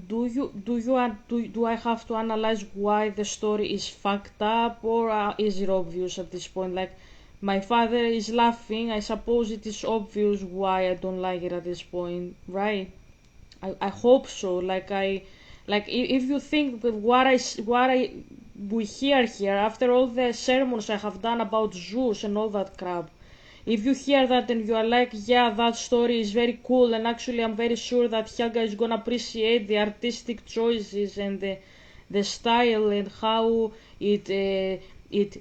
I have to analyze why the story is fucked up, or is it obvious at this point? Like, my father is laughing. I suppose it is obvious why I don't like it at this point, right? I hope so. If you think that we hear here after all the sermons I have done about Zeus and all that crap, if you hear that and you are like, yeah, that story is very cool, and actually I'm very sure that Helga is gonna appreciate the artistic choices and the style and how it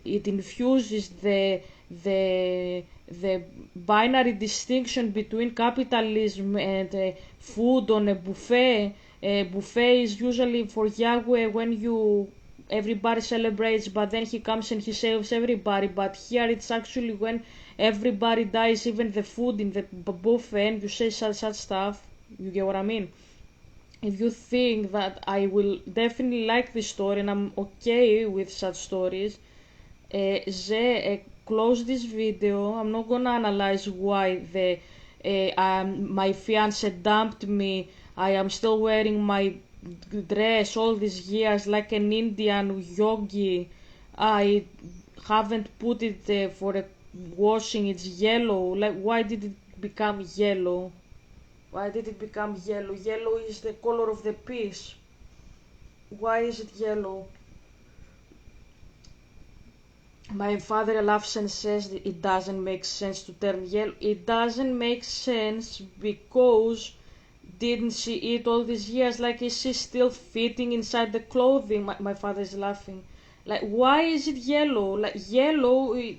infuses the binary distinction between capitalism and food on a buffet. A buffet is usually for Yahweh when you everybody celebrates, but then he comes and he saves everybody. But here it's actually when everybody dies, even the food in the buffet, and you say such stuff. You get what I mean? If you think that I will definitely like this story and I'm okay with such stories, close this video. I'm not gonna analyze why my fiance dumped me. I am still wearing my dress all these years like an Indian yogi. I haven't put it for a washing. It's yellow. Like, why did it become yellow? Why did it become yellow? Yellow is the color of the peace. Why is it yellow? My father laughs and says that it doesn't make sense to turn yellow. It doesn't make sense because didn't she eat all these years? Like, is she still fitting inside the clothing? My father is laughing. Like, why is it yellow? Like, yellow it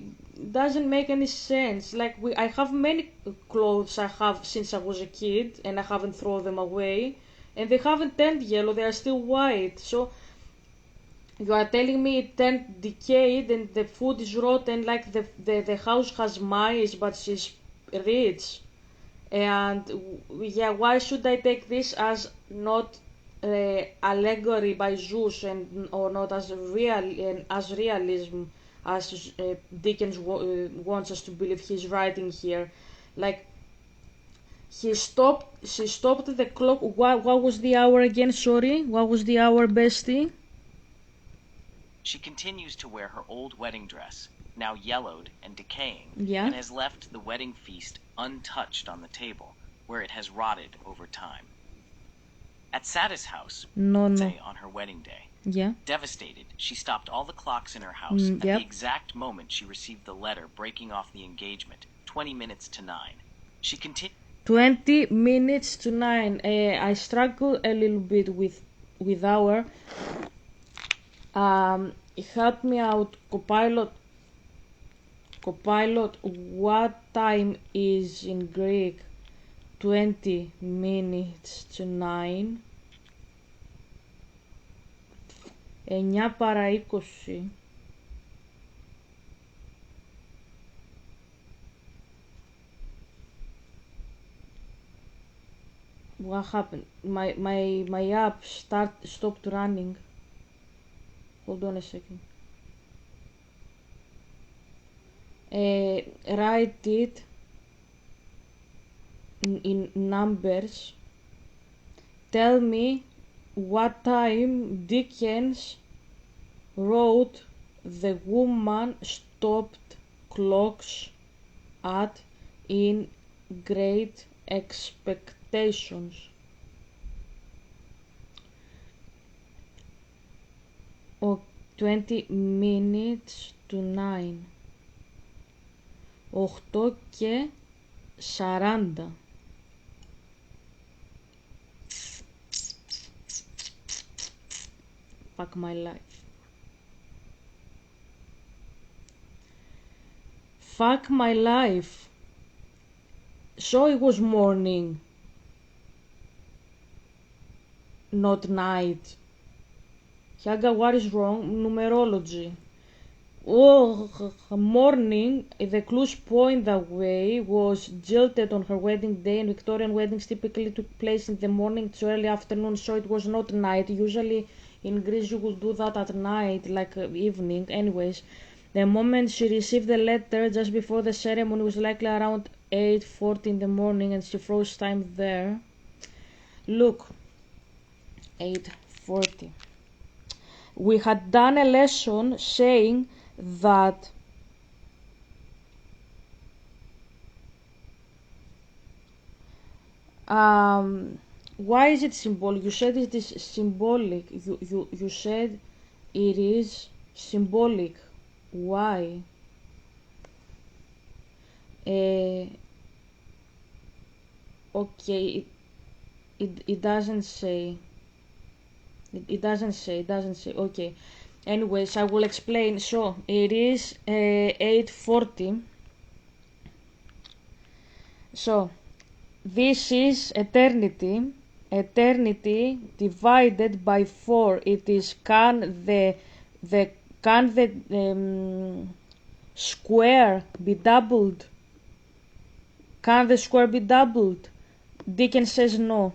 doesn't make any sense. Like, I have many clothes I have since I was a kid and I haven't thrown them away. And they haven't turned yellow, they are still white. So, you are telling me it turned decayed and the food is rotten, like the house has mice, but she's rich. And yeah, why should I take this as not allegory by Zeus and or not as as realism as Dickens wants us to believe he's writing here? Like, she stopped the clock. What was the hour again? Sorry, what was the hour, bestie? She continues to wear her old wedding dress, now yellowed and decaying, Yeah. and has left the wedding feast untouched on the table, where it has rotted over time. At Sada's house, No. say on her wedding day, Yeah. devastated, she stopped all the clocks in her house at Yep. the exact moment she received the letter breaking off the engagement, 20 minutes to 9. She continued 20 minutes to 9. I struggle a little bit with hour. Help me out, Copilot. What time is in Greek? 20 minutes to 9. 9 παρά 20. What happened? My app stopped running. Hold on a second. Write it in numbers. Tell me what time Dickens wrote The Woman Stopped Clocks at in Great Expectations. 20 minutes to 9. 8 και 40. Fuck my life. Fuck my life. So it was morning, not night. Haga, what is wrong? Numerology. Oh, morning, the clues point that way, was jilted on her wedding day, and Victorian weddings typically took place in the morning to early afternoon, so it was not night. Usually in Greece you would do that at night, like evening. Anyways, the moment she received the letter just before the ceremony was likely around 8:40 in the morning, and she froze time there. Look, 8:40. We had done a lesson saying that why is it symbolic? You said it is symbolic. You said it is symbolic. Why? Okay, it doesn't say. It doesn't say. Okay. Anyways, I will explain. So it is 8:40. So this is eternity divided by 4. It is can the the can the square be doubled? Can the square be doubled? Dickens says no.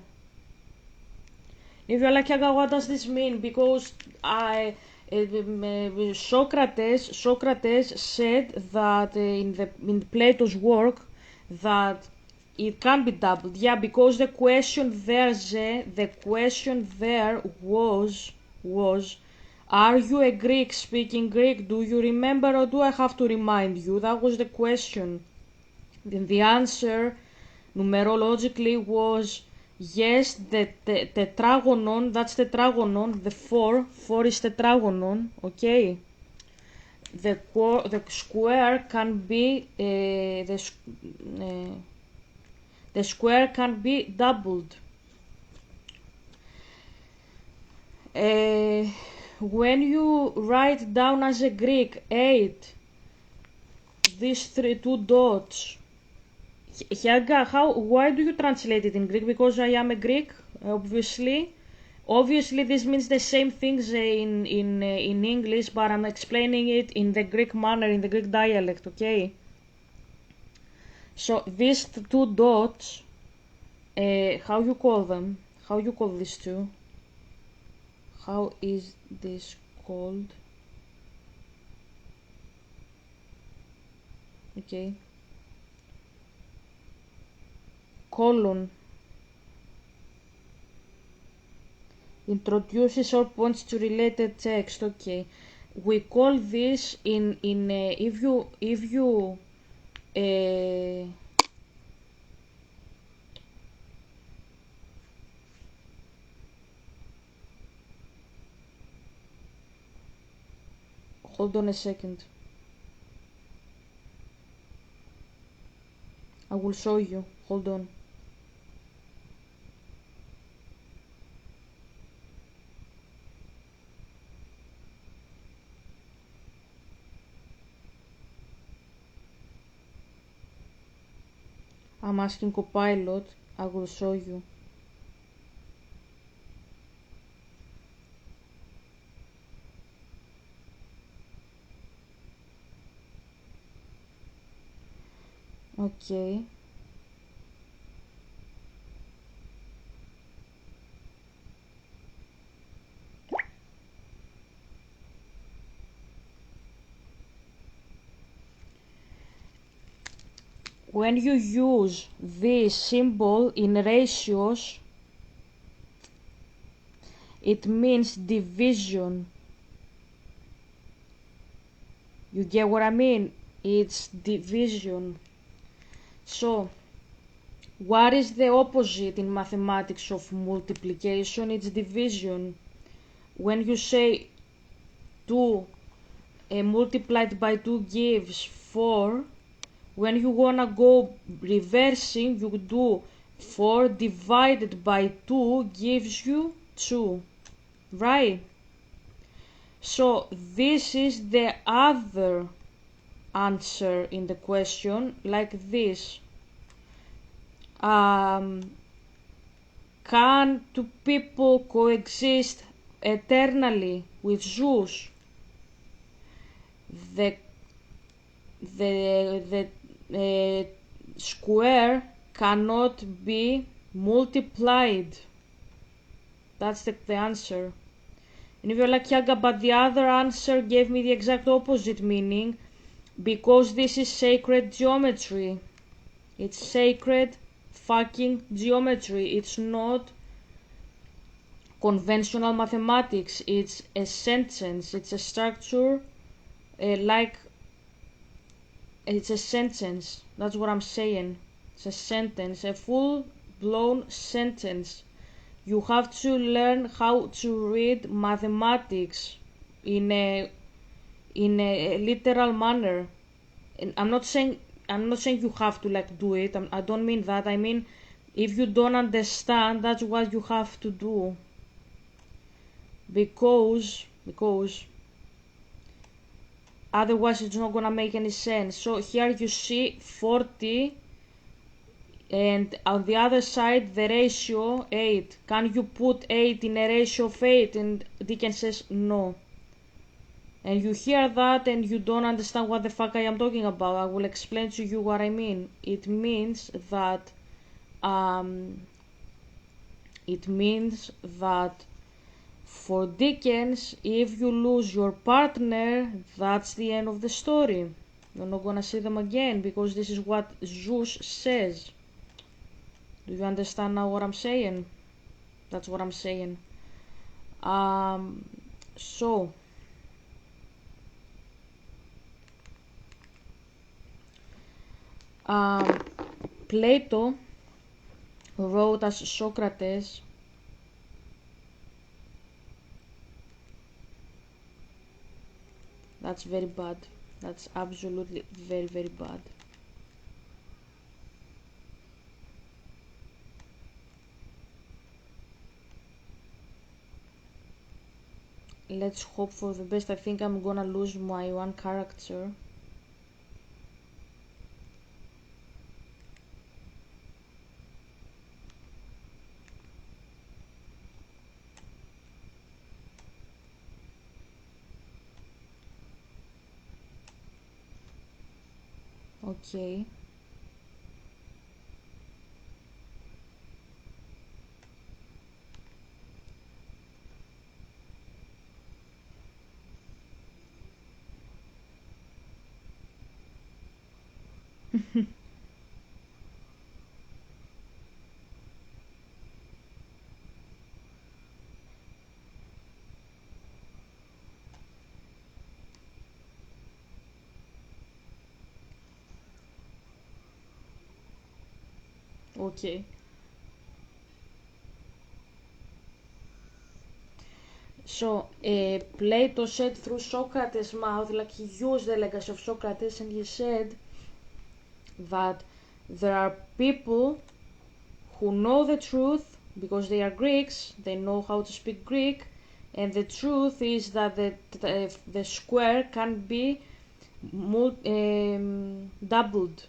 If you're like, what does this mean? Because Socrates said that in Plato's work that it can be doubled. Yeah, because the question there was, are you a Greek speaking Greek? Do you remember, or do I have to remind you? That was the question. Then the answer numerologically was yes, the tetragonon, that's tetragonon, the 4 is tetragonon, okay? The square can be the square can be doubled. When you write down as a Greek 8 these 2 dots, Hiaga, why do you translate it in Greek? Because I am a Greek, obviously. Obviously, this means the same things in English, but I'm explaining it in the Greek manner, in the Greek dialect, okay? So these 2 dots, how you call them? How you call these 2? How is this called? Okay. Colon. Introduces or points to related text. Okay, we call this if you hold on a second. I will show you. Hold on. I'm asking Copilot. I will show you. Okay. When you use this symbol in ratios, it means division. You get what I mean? It's division. So, what is the opposite in mathematics of multiplication? It's division. When you say 2 multiplied by 2 gives 4, when you wanna go reversing, you do 4 divided by 2 gives you 2, right? So this is the other answer in the question, like this. Can 2 people coexist eternally with Zeus? The square cannot be multiplied. That's the answer. And if you're like, Yaga, but the other answer gave me the exact opposite meaning, because this is sacred geometry. It's sacred fucking geometry. It's not conventional mathematics. It's a sentence. It's a structure it's a sentence. That's what I'm saying. It's a sentence, a full-blown sentence. You have to learn how to read mathematics in a literal manner. And I'm not saying you have to do it. I don't mean that. I mean, if you don't understand, that's what you have to do. Because otherwise it's not gonna make any sense. So here you see 40, and on the other side the ratio 8. Can you put 8 in a ratio of 8? And Dickens says no. and you hear that and you don't understand what the fuck I am talking about, I will explain to you what I mean. It means that um, for Dickens, if you lose your partner, that's the end of the story. You're not gonna see them again, because this is what Zeus says. Do you understand now what I'm saying? That's what I'm saying. Um, so, um, Plato wrote as Socrates. That's very bad. That's absolutely very, very bad. Let's hope for the best. I think I'm gonna lose my one character. Okay. Okay. So, Plato said through Socrates' mouth, like he used the legacy of Socrates, and he said that there are people who know the truth because they are Greeks, they know how to speak Greek, and the truth is that the square can be doubled.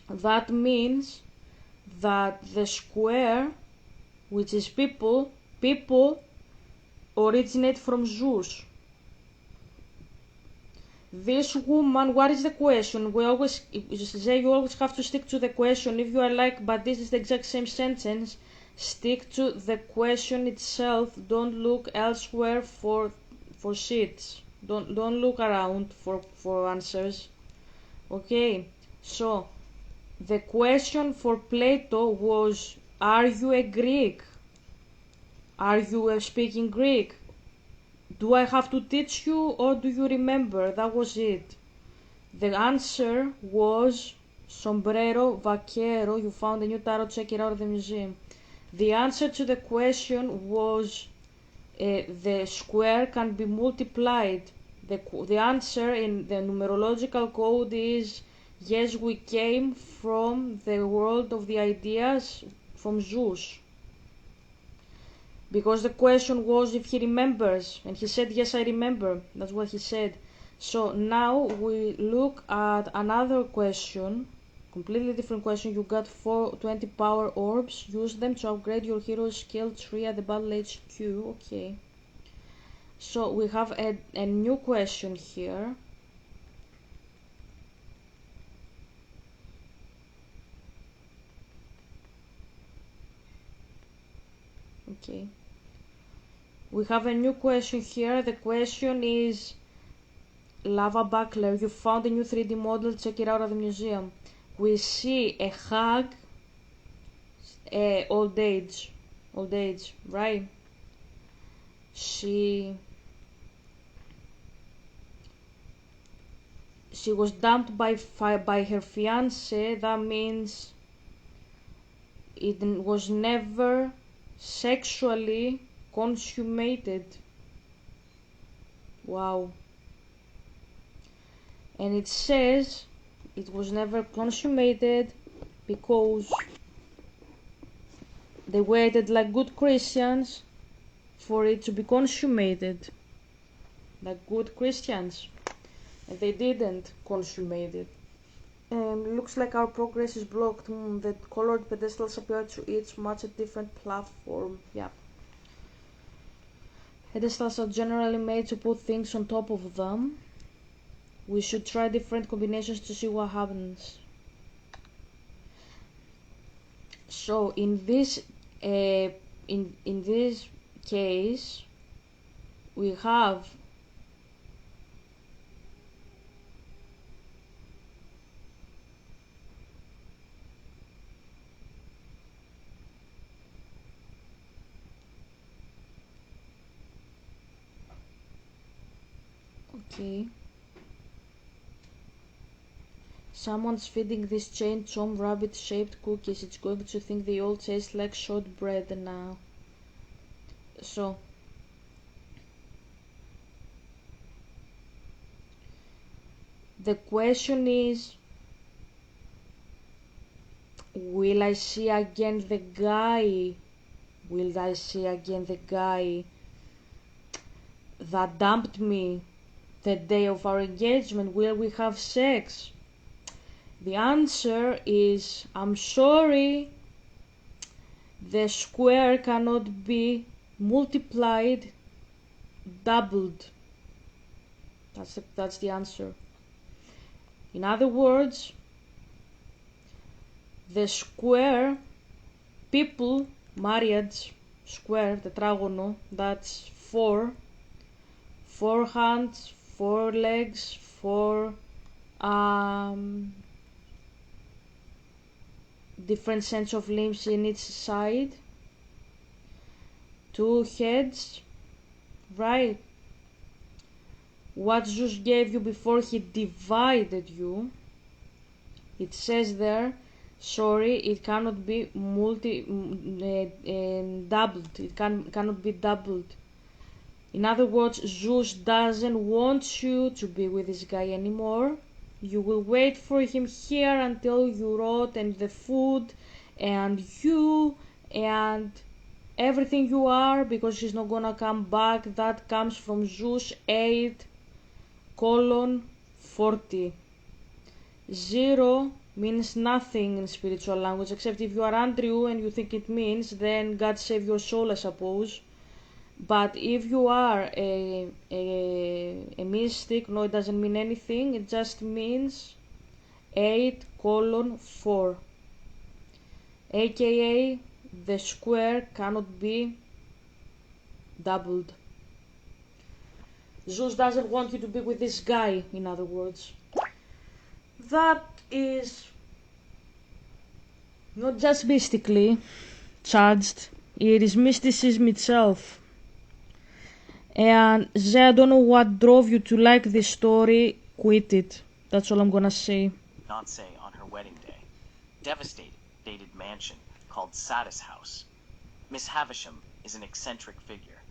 That means that the square, which is people originate from Zeus. This woman, what is the question? We always say you always have to stick to the question. If you are like, but this is the exact same sentence, stick to the question itself. Don't look elsewhere for shits. Don't look around for answers. Okay, so the question for Plato was, are you a Greek? Are you speaking Greek? Do I have to teach you or do you remember? That was it. The answer was sombrero vaquero. You found a new tarot, check it out at the museum. The answer to the question was the square can be multiplied. The answer in the numerological code is yes, we came from the world of the ideas from Zeus. Because the question was if he remembers, and he said yes, I remember. That's what he said. So now we look at another question, completely different question. You got 420 power orbs. Use them to upgrade your hero skill tree at the battle HQ. Okay. So we have a new question here. Okay. We have a new question here. The question is Lava Buckler. You found a new 3D model. Check it out at the museum. We see a hag, old age, right? She was dumped by her fiance. That means it was never sexually consummated. Wow. And it says it was never consummated because they waited like good Christians for it to be consummated. Like good Christians. And they didn't consummate it. Looks like our progress is blocked. The colored pedestals appear to each match a different platform. Yeah. Pedestals are generally made to put things on top of them. We should try different combinations to see what happens. So in this in this case, we have okay. Someone's feeding this chain some rabbit-shaped cookies. It's going to think they all taste like shortbread now. So, the question is, will I see again the guy? Will I see again the guy that dumped me the day of our engagement? Will we have sex? The answer is, I'm sorry, the square cannot be multiplied, doubled. That's the answer. In other words, the square, people, marriage, square, tetragono, that's four hands, four legs, four different sets of limbs in each side, two heads, right? What Zeus gave you before he divided you, it says there, sorry, it cannot be doubled. It cannot be doubled. In other words, Zeus doesn't want you to be with this guy anymore. You will wait for him here until you rot and the food and you and everything you are, because he's not gonna come back. That comes from Zeus 8:40. 0 means nothing in spiritual language, except if you are Andrew and you think it means, then God save your soul, I suppose. But if you are a mystic, no, it doesn't mean anything. It just means 8:4, aka the square cannot be doubled. Zeus doesn't want you to be with this guy, in other words. That is not just mystically charged, it is mysticism itself. And Zé, I don't know what drove you to like this story. Quit it. That's all I'm gonna say. Fiancé on her wedding day. Devastated mansion called Satis House. Miss Havisham is an eccentric figure.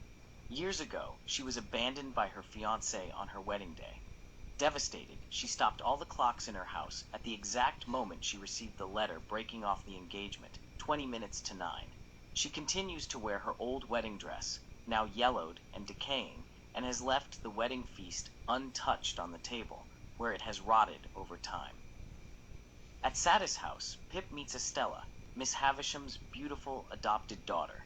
Years ago, she was abandoned by her fiancé on her wedding day. Devastated, she stopped all the clocks in her house at the exact moment she received the letter breaking off the engagement, 20 minutes to 9. She continues to wear her old wedding dress, now yellowed and decaying, and has left the wedding feast untouched on the table, where it has rotted over time. At Satis House, Pip meets Estella, Miss Havisham's beautiful adopted daughter.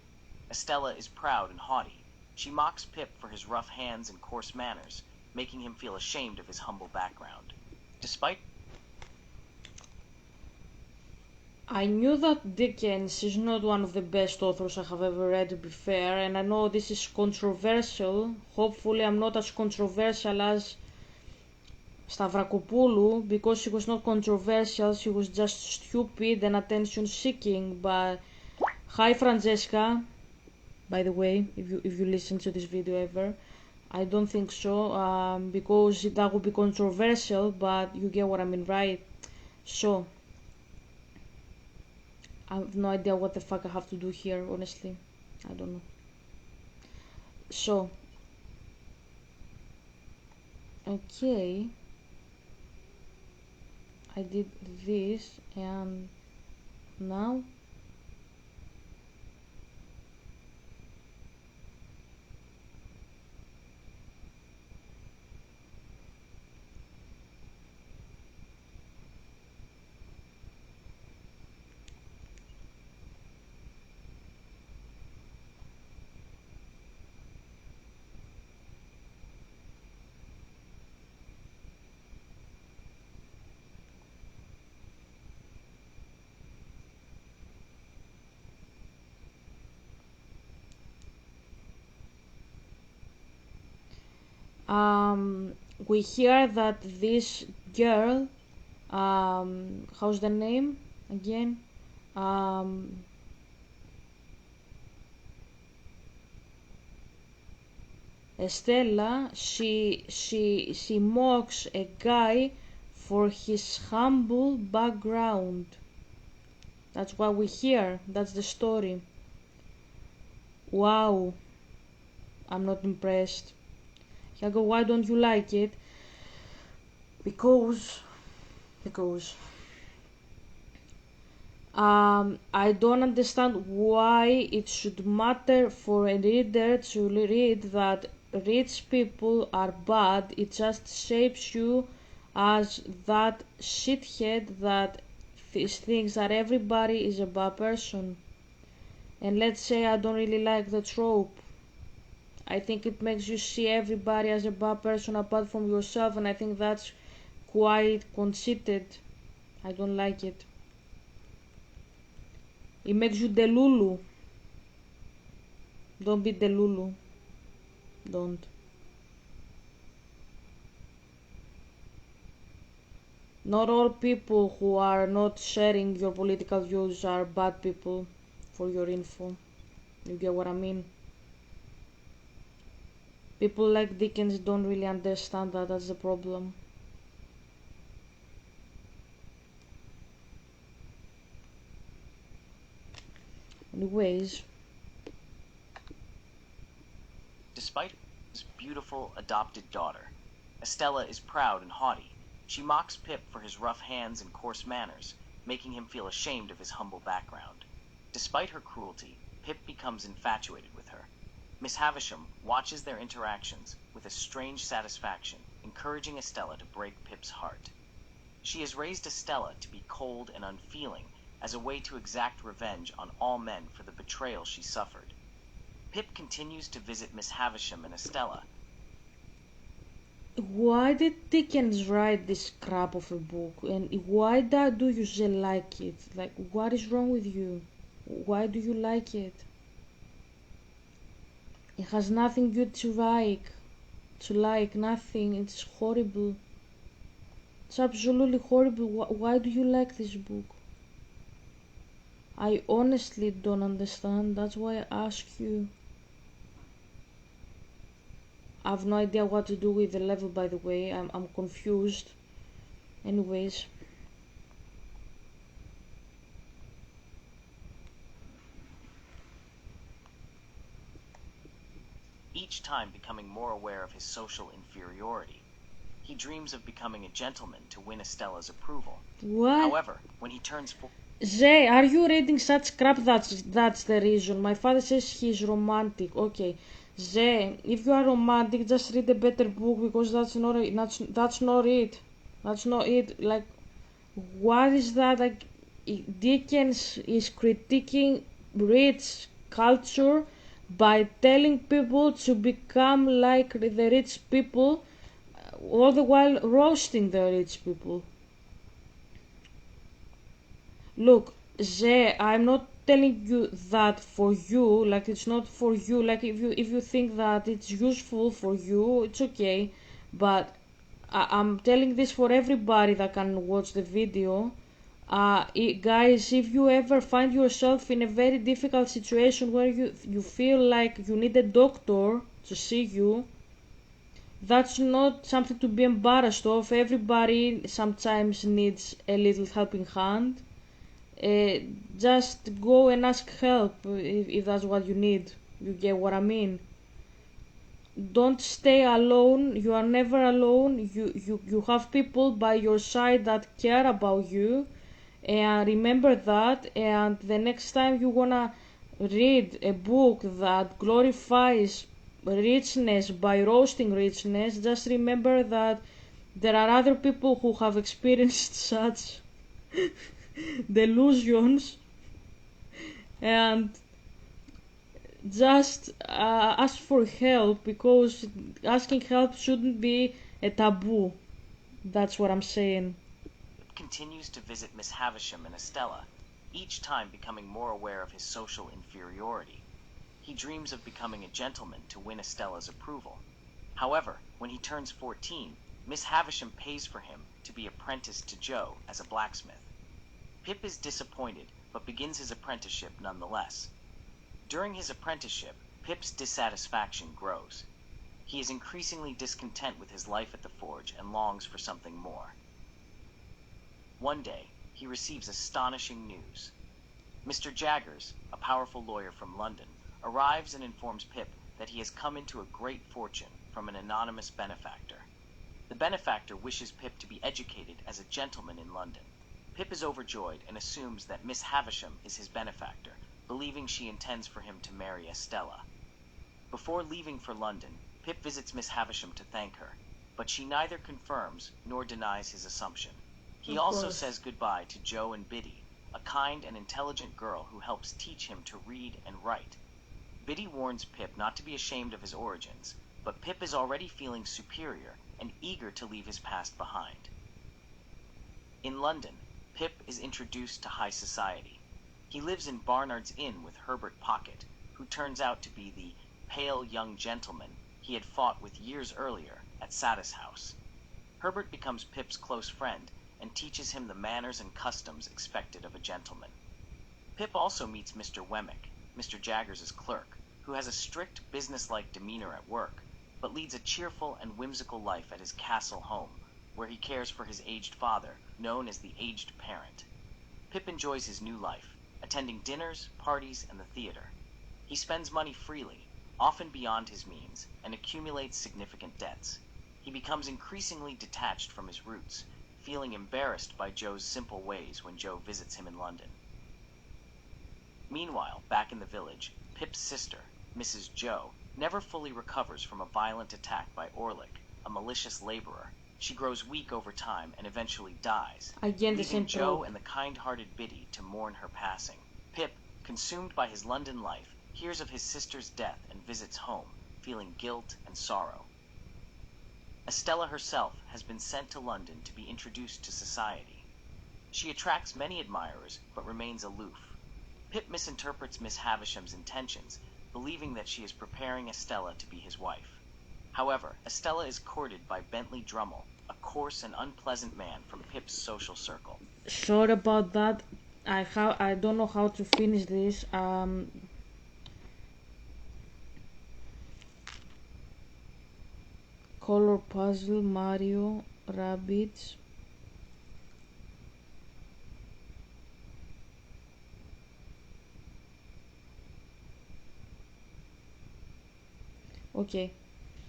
Estella is proud and haughty. She mocks Pip for his rough hands and coarse manners, making him feel ashamed of his humble background. Despite I knew that Dickens is not one of the best authors I have ever read, to be fair, and I know this is controversial. Hopefully I'm not as controversial as Stavrakopoulou, because she was not controversial, she was just stupid and attention seeking. But hi Francesca, by the way, if you listen to this video ever, I don't think so, because that would be controversial, but you get what I mean, right? So I have no idea what the fuck I have to do here, honestly. I don't know. So, okay, I did this, and now we hear that this girl, how's the name again? Estella, she mocks a guy for his humble background. That's what we hear. That's the story. Wow, I'm not impressed. Yago, why don't you like it? Because I don't understand why it should matter for a reader to read that rich people are bad. It just shapes you as that shithead that thinks that everybody is a bad person. And let's say I don't really like the trope. I think it makes you see everybody as a bad person apart from yourself, and I think that's quite conceited. I don't like it. It makes you delulu. Don't be delulu. Don't. Not all people who are not sharing your political views are bad people, for your info. You get what I mean? People like Dickens don't really understand that. That's the problem. Anyways. Despite his beautiful adopted daughter, Estella is proud and haughty. She mocks Pip for his rough hands and coarse manners, making him feel ashamed of his humble background. Despite her cruelty, Pip becomes infatuated with her. Miss Havisham watches their interactions with a strange satisfaction, encouraging Estella to break Pip's heart. She has raised Estella to be cold and unfeeling as a way to exact revenge on all men for the betrayal she suffered. Pip continues to visit Miss Havisham and Estella. Why did Dickens write this crap of a book? And why do you still like it? Like, what is wrong with you? Why do you like it? It has nothing good to like. Nothing. It's horrible. It's absolutely horrible. Why do you like this book? I honestly don't understand. That's why I ask you. I have no idea what to do with the level, by the way. I'm confused. Anyways. Each time becoming more aware of his social inferiority. He dreams of becoming a gentleman to win Estella's approval. What? However, when he turns Zay, are you reading such crap? That's the reason. My father says he's romantic. Okay. Zay, if you are romantic, just read a better book because that's not it. That's not it. That's not it. Like, what is that? Like, Dickens is critiquing rich culture by telling people to become like the rich people, all the while roasting the rich people. Look, Zé, I'm not telling you that for you, like it's not for you, like if you think that it's useful for you, it's okay. But I'm telling this for everybody that can watch the video. Guys, if you ever find yourself in a very difficult situation where you feel like you need a doctor to see you, that's not something to be embarrassed of. Everybody sometimes needs a little helping hand. uh, just go and ask help if that's what you need. You get what I mean? Don't stay alone. You are never alone. You have people by your side that care about you, and remember that. And the next time you wanna read a book that glorifies richness by roasting richness, just remember that there are other people who have experienced such delusions, and just ask for help, because asking help shouldn't be a taboo. That's what I'm saying. continues to visit Miss Havisham and Estella, each time becoming more aware of his social inferiority. He dreams of becoming a gentleman to win Estella's approval. However, when he turns 14, Miss Havisham pays for him to be apprenticed to Joe as a blacksmith. Pip is disappointed, but begins his apprenticeship nonetheless. During his apprenticeship, Pip's dissatisfaction grows. He is increasingly discontent with his life at the forge and longs for something more. One day, he receives astonishing news. Mr. Jaggers, a powerful lawyer from London, arrives and informs Pip that he has come into a great fortune from an anonymous benefactor. The benefactor wishes Pip to be educated as a gentleman in London. Pip is overjoyed and assumes that Miss Havisham is his benefactor, believing she intends for him to marry Estella. Before leaving for London, Pip visits Miss Havisham to thank her, but she neither confirms nor denies his assumption. He also says goodbye to Joe and Biddy, a kind and intelligent girl who helps teach him to read and write. Biddy warns Pip not to be ashamed of his origins, but Pip is already feeling superior and eager to leave his past behind. In London, Pip is introduced to high society. He lives in Barnard's Inn with Herbert Pocket, who turns out to be the pale young gentleman he had fought with years earlier at Satis House. Herbert becomes Pip's close friend and teaches him the manners and customs expected of a gentleman. Pip also meets Mr. Wemmick, Mr. Jaggers' clerk, who has a strict businesslike demeanor at work, but leads a cheerful and whimsical life at his castle home, where he cares for his aged father, known as the aged parent. Pip enjoys his new life, attending dinners, parties, and the theater. He spends money freely, often beyond his means, and accumulates significant debts. He becomes increasingly detached from his roots, feeling embarrassed by Joe's simple ways when Joe visits him in London. Meanwhile, back in the village, Pip's sister, Mrs. Joe, never fully recovers from a violent attack by Orlick, a malicious laborer. She grows weak over time and eventually dies, Again, the leaving same Joe trope. and the kind-hearted Biddy to mourn her passing. Pip, consumed by his London life, hears of his sister's death and visits home, feeling guilt and sorrow. Estella herself has been sent to London to be introduced to society. She attracts many admirers, but remains aloof. Pip misinterprets Miss Havisham's intentions, believing that she is preparing Estella to be his wife. However, Estella is courted by Bentley Drummle, a coarse and unpleasant man from Pip's social circle. Sorry about that. I don't know how to finish this. Color puzzle, Mario, rabbits. Okay,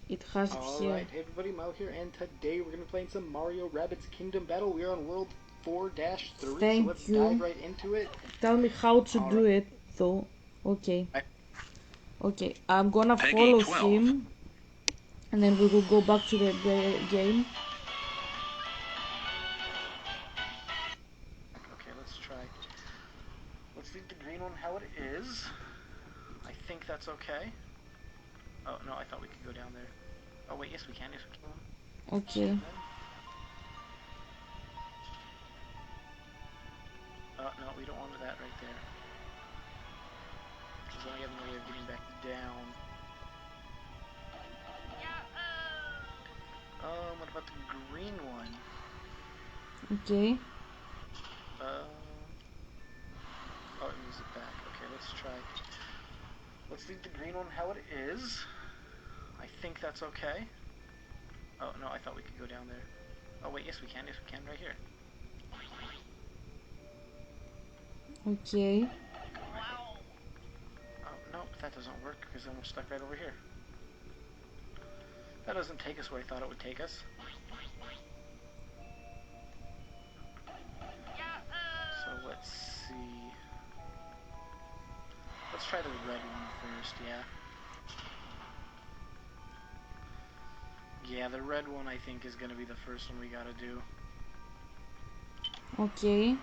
it has it here. Alright, hey everybody, Mao here, and today we're going to be playing some Mario Rabbids Kingdom Battle. We are on World 4-3, so let's dive right into it. Tell me how to do it, though. Okay. Okay, I'm gonna follow him, and then we will go back to the game. Okay, let's try. Let's leave the green one how it is. I think that's okay. Oh, no, I thought we could go down there. Oh, wait, yes we can, yes we can. Okay. No, we don't want that right there. Because then we have no way of getting back down. What about the green one? Okay. Oh, it moves it back. Okay, let's try. Let's leave the green one how it is. I think that's okay. Oh, no, I thought we could go down there. Oh, wait, yes we can, right here. Okay. Oh, no, that doesn't work, because then we're stuck right over here. That doesn't take us where I thought it would take us. So let's see. Let's try the red one first, yeah. Yeah, the red one I think is going to be the first one we gotta do. Okay.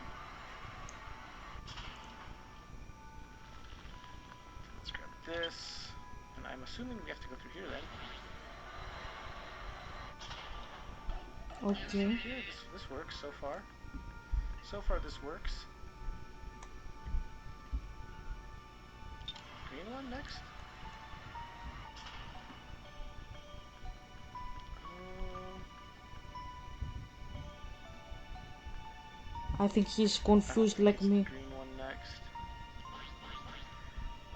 Let's grab this. And I'm assuming we have to go through here then. Okay. Here, this works so far. So far this works. Green one next. I think he's I don't confused think like it's me. the green one next.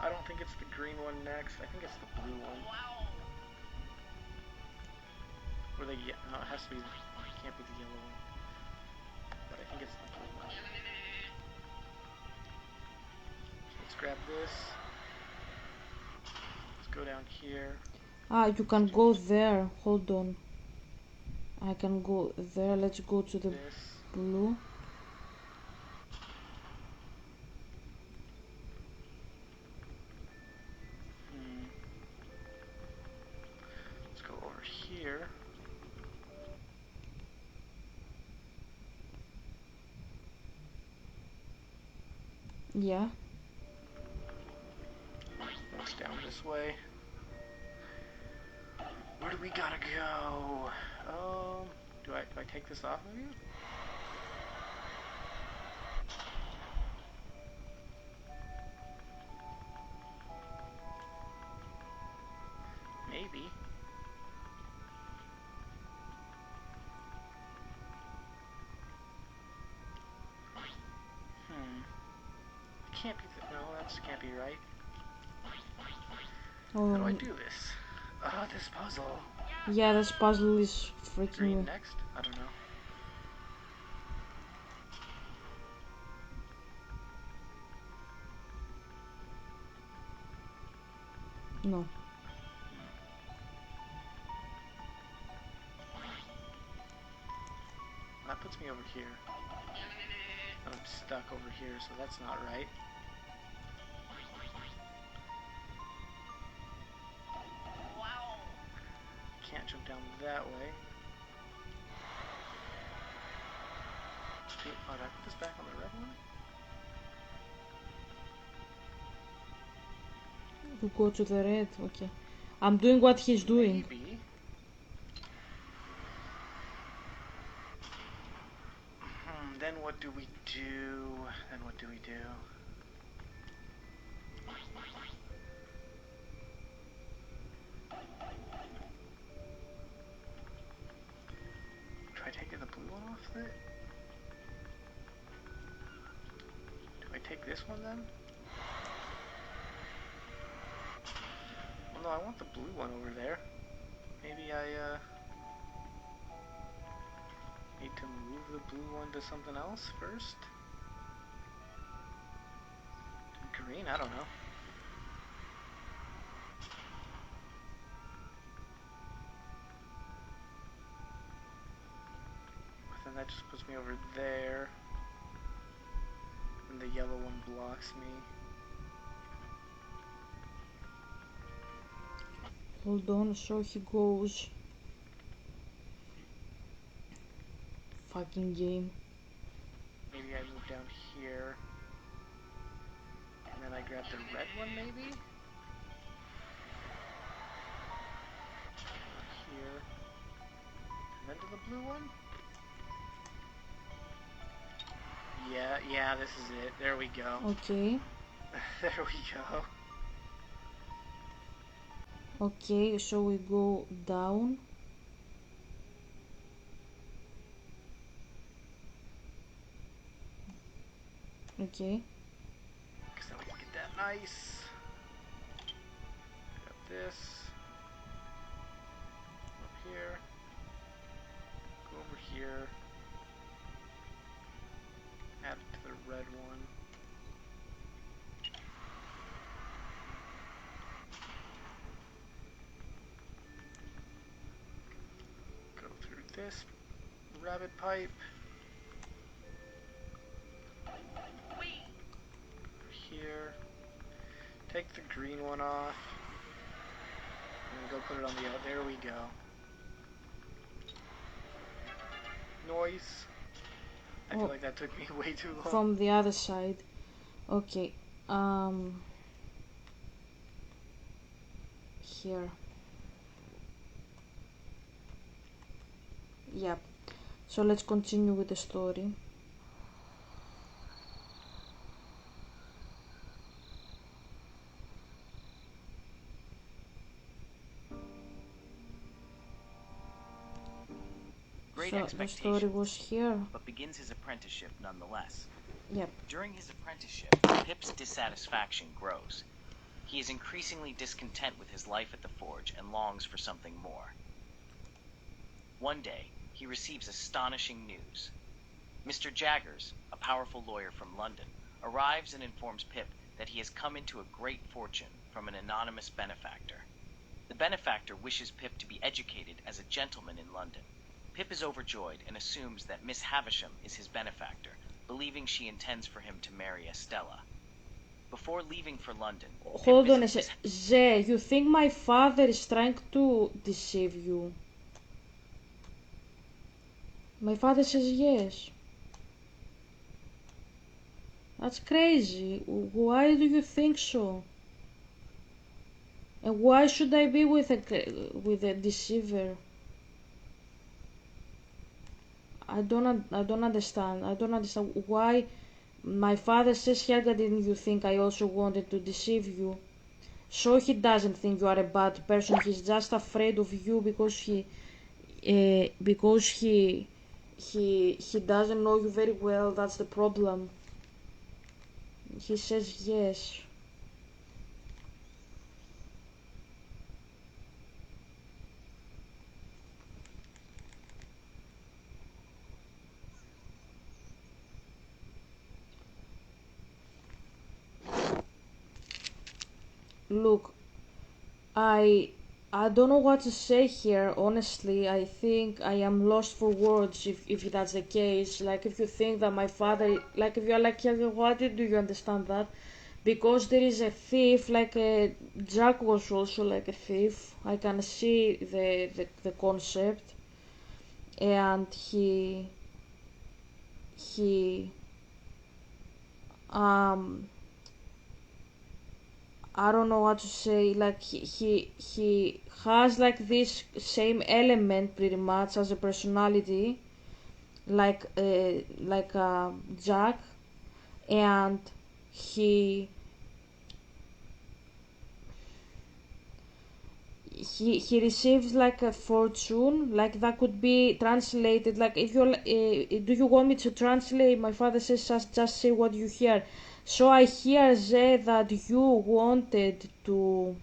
I don't think it's the green one next. I think it's the blue one. Or the no, it has to be. It can't be the yellow one. But I think it's the blue one. So let's grab this. Let's go down here. Ah, you can go there. Hold on. I can go there. Let's go to the This. blue. Let's go over here. Yeah. Let's down this way. Where do we gotta go? Do I take this off of you? Maybe. It can't be. No, that can't be right. How do I do this? This puzzle. Yeah, this puzzle is freaking Green me. next? I don't know. No. That puts me over here. And I'm stuck over here, so that's not right. Can't jump down that way. Oh, did I put this back on the red one? You go to the red. Okay. I'm doing what he's doing. Maybe. Then what do we do? Try taking the blue one off it? Do I take this one then? Well, no, I want the blue one over there. Maybe I, need to move the blue one to something else first? Green? I don't know. But then that just puts me over there. And the yellow one blocks me. Hold on, so he goes. Fucking game. Maybe I move down here. And then I grab the red one, maybe? Here. And then to the blue one? Yeah, this is it. There we go. Okay. There we go. Okay, so we go down. Okay. Because then we can get that nice. Grab this. Up here. Go over here. Add it to the red one. Go through this rabbit pipe. Here. Take the green one off. And go put it on the other. There we go. Noise. I feel like that took me way too long. From the other side. Okay. Here. Yep. So let's continue with the story. great So the story was expectations, here. but begins his apprenticeship nonetheless. Yep. During his apprenticeship, Pip's dissatisfaction grows. He is increasingly discontent with his life at the forge and longs for something more. One day, he receives astonishing news. Mr. Jaggers, a powerful lawyer from London, arrives and informs Pip that he has come into a great fortune from an anonymous benefactor. The benefactor wishes Pip to be educated as a gentleman in London. Pip is overjoyed and assumes that Miss Havisham is his benefactor, believing she intends for him to marry Estella. Before leaving for London, Pip Hold on a visits sec. Zé, you think my father is trying to deceive you? My father says yes. That's crazy. Why do you think so? And why should I be with a deceiver? I don't understand. I don't understand why my father says, Helga, didn't you think I also wanted to deceive you? So he doesn't think you are a bad person. He's just afraid of you because he doesn't know you very well. That's the problem. He says yes. Look, I I don't know what to say here, honestly. I think I am lost for words if that's the case. Like if you think that my father, like if you're like, yeah, what do you understand that? Because there is a thief, like Jack was also like a thief. I can see the concept, and he um I don't know what to say. Like he has like this same element pretty much as a personality, like Jack, and he he receives like a fortune. Like that could be translated. Like if you're, do you want me to translate? My father says just say what you hear. So I hear Zé that you wanted to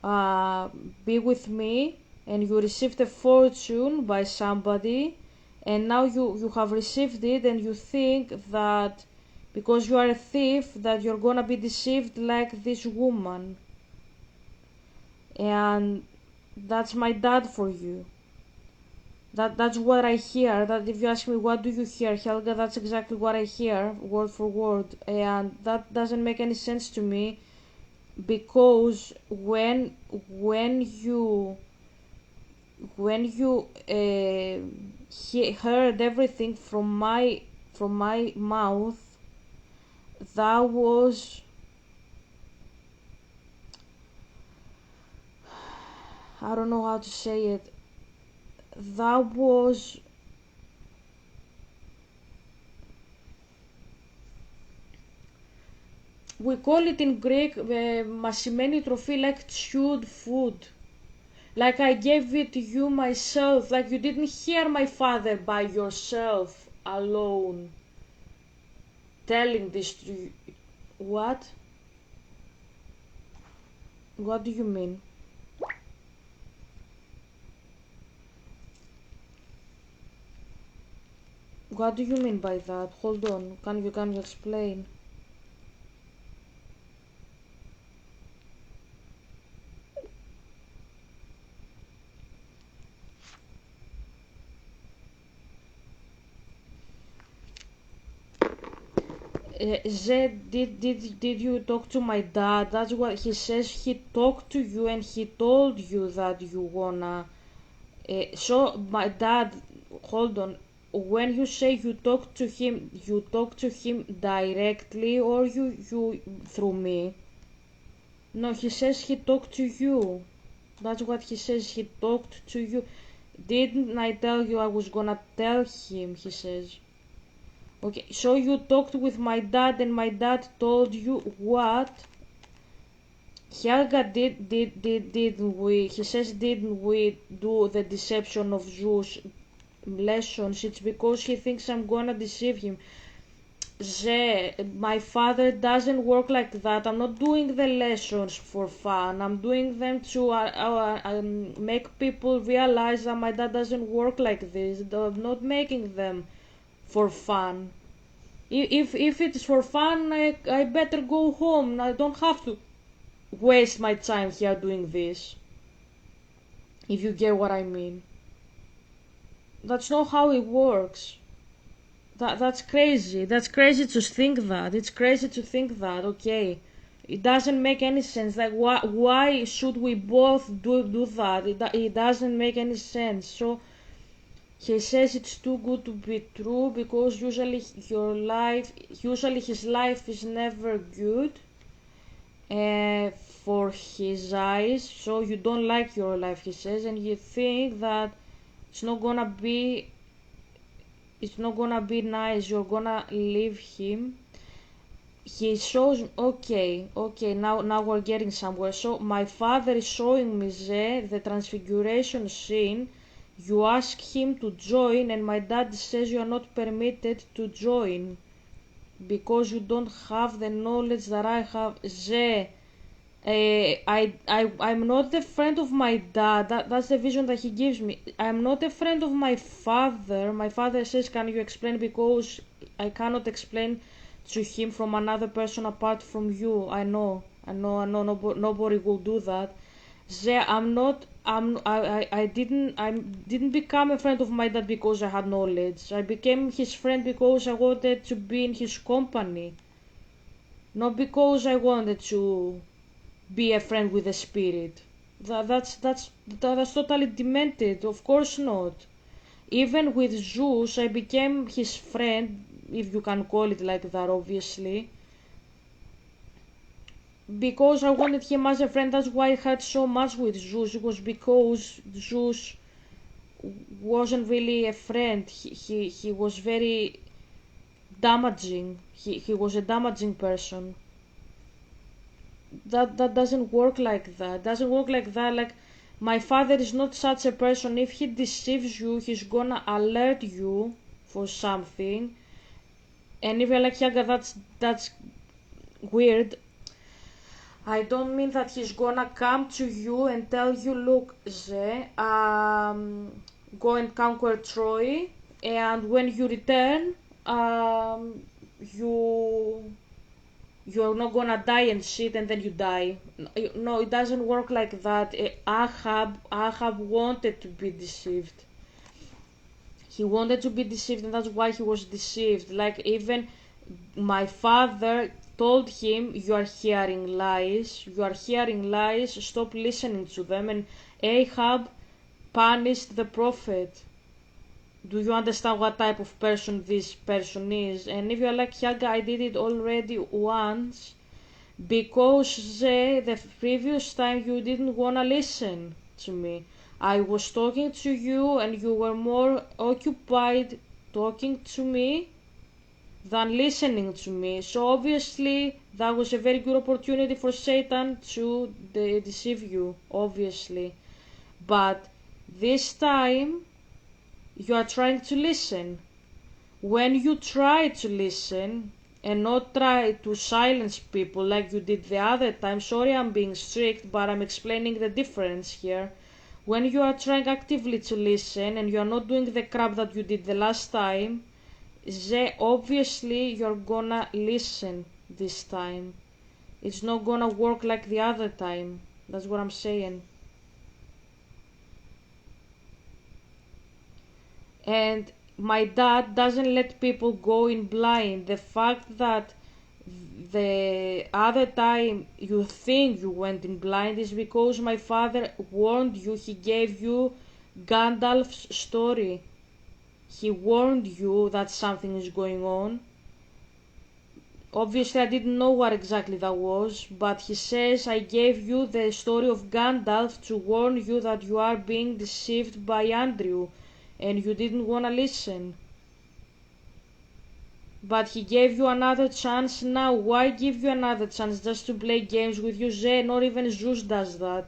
uh, be with me and you received a fortune by somebody, and now you have received it and you think that because you are a thief that you're gonna be deceived like this woman, and that's my dad for you. That's what I hear. That if you ask me what do you hear, Helga, that's exactly what I hear, word for word, and that doesn't make any sense to me because when you heard everything from my mouth, that was, I don't know how to say it, that was, we call it in Greek μασημένη τροφή, like chewed food. Like I gave it to you myself. Like you didn't hear my father by yourself alone telling this to you. What? What do you mean? What do you mean by that? Hold on. Can you explain? Zed, did you talk to my dad? That's what he says. He talked to you and he told you that you wanna. So my dad, hold on. When you say you talk to him directly or you through me? No, he says he talked to you. That's what he says. He talked to you. Didn't I tell you I was gonna tell him? He says. Okay, so you talked with my dad and my dad told you what? Helga didn't we, he says, didn't we do the deception of Zeus lessons? It's because he thinks I'm gonna deceive him. My father doesn't work like that. I'm not doing the lessons for fun. I'm doing them to make people realize that my dad doesn't work like this. I'm not making them for fun. If it's for fun, I better go home. I don't have to waste my time here doing this. If you get what I mean. That's not how it works. That's crazy. That's crazy to think that. It's crazy to think that. Okay, it doesn't make any sense. Like why should we both do that? It doesn't make any sense. So he says it's too good to be true because usually his life is never good for his eyes. So you don't like your life, he says, and you think that it's not gonna be nice. You're gonna leave him. He shows, okay, now we're getting somewhere. So my father is showing me the transfiguration scene. You ask him to join and my dad says you are not permitted to join because you don't have the knowledge that I have. I'm not a friend of my dad. That's the vision that he gives me. I'm not a friend of my father. My father says, can you explain? Because I cannot explain to him from another person apart from you. I know. Nobody will do that. I didn't become a friend of my dad because I had knowledge. I became his friend because I wanted to be in his company. Not because I wanted to be a friend with a spirit. That's totally demented. Of course not. Even with Zeus, I became his friend, if you can call it like that, obviously. Because I wanted him as a friend. That's why I had so much with Zeus. It was because Zeus wasn't really a friend. He was very damaging. He was a damaging person. That doesn't work like that. Doesn't work like that. Like, my father is not such a person. If he deceives you, he's gonna alert you for something. And if you're like, Yaga, that's weird. I don't mean that he's gonna come to you and tell you, look, go and conquer Troy, and when you return, you're not gonna die and shit, and then you die. No, it doesn't work like that. Ahab wanted to be deceived. He wanted to be deceived, and that's why he was deceived. Like, even my father told him, you are hearing lies, stop listening to them. And Ahab punished the prophet. Do you understand what type of person this person is? And if you're like, Helga, I did it already once, because the previous time you didn't wanna listen to me. I was talking to you and you were more occupied talking to me than listening to me. So obviously that was a very good opportunity for Satan to deceive you, obviously. But this time you are trying to listen. When you try to listen and not try to silence people like you did the other time, sorry I'm being strict, but I'm explaining the difference here. When you are trying actively to listen and you are not doing the crap that you did the last time, obviously you're gonna listen this time. It's not gonna work like the other time. That's what I'm saying. And my dad doesn't let people go in blind. The fact that the other time you think you went in blind is because my father warned you. He gave you Gandalf's story. He warned you that something is going on. Obviously I didn't know what exactly that was, but he says, I gave you the story of Gandalf to warn you that you are being deceived by Andrew, and you didn't want to listen. But he gave you another chance now. Why give you another chance just to play games with you? Not even Zeus does that.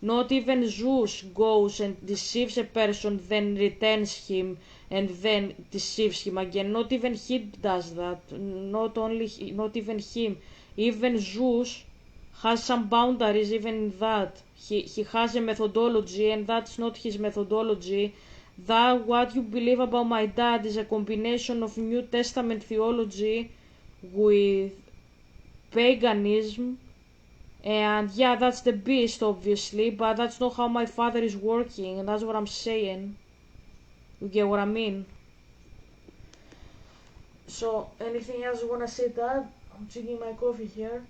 Not even Zeus goes and deceives a person, then returns him, and then deceives him again. Not even he does that. Not even him. Even Zeus has some boundaries even in that. He has a methodology, and that's not his methodology. That what you believe about my dad is a combination of New Testament theology with paganism, and yeah, that's the beast obviously, but that's not how my father is working, and that's what I'm saying. You get what I mean? So anything else you wanna say, Dad? I'm drinking my coffee here.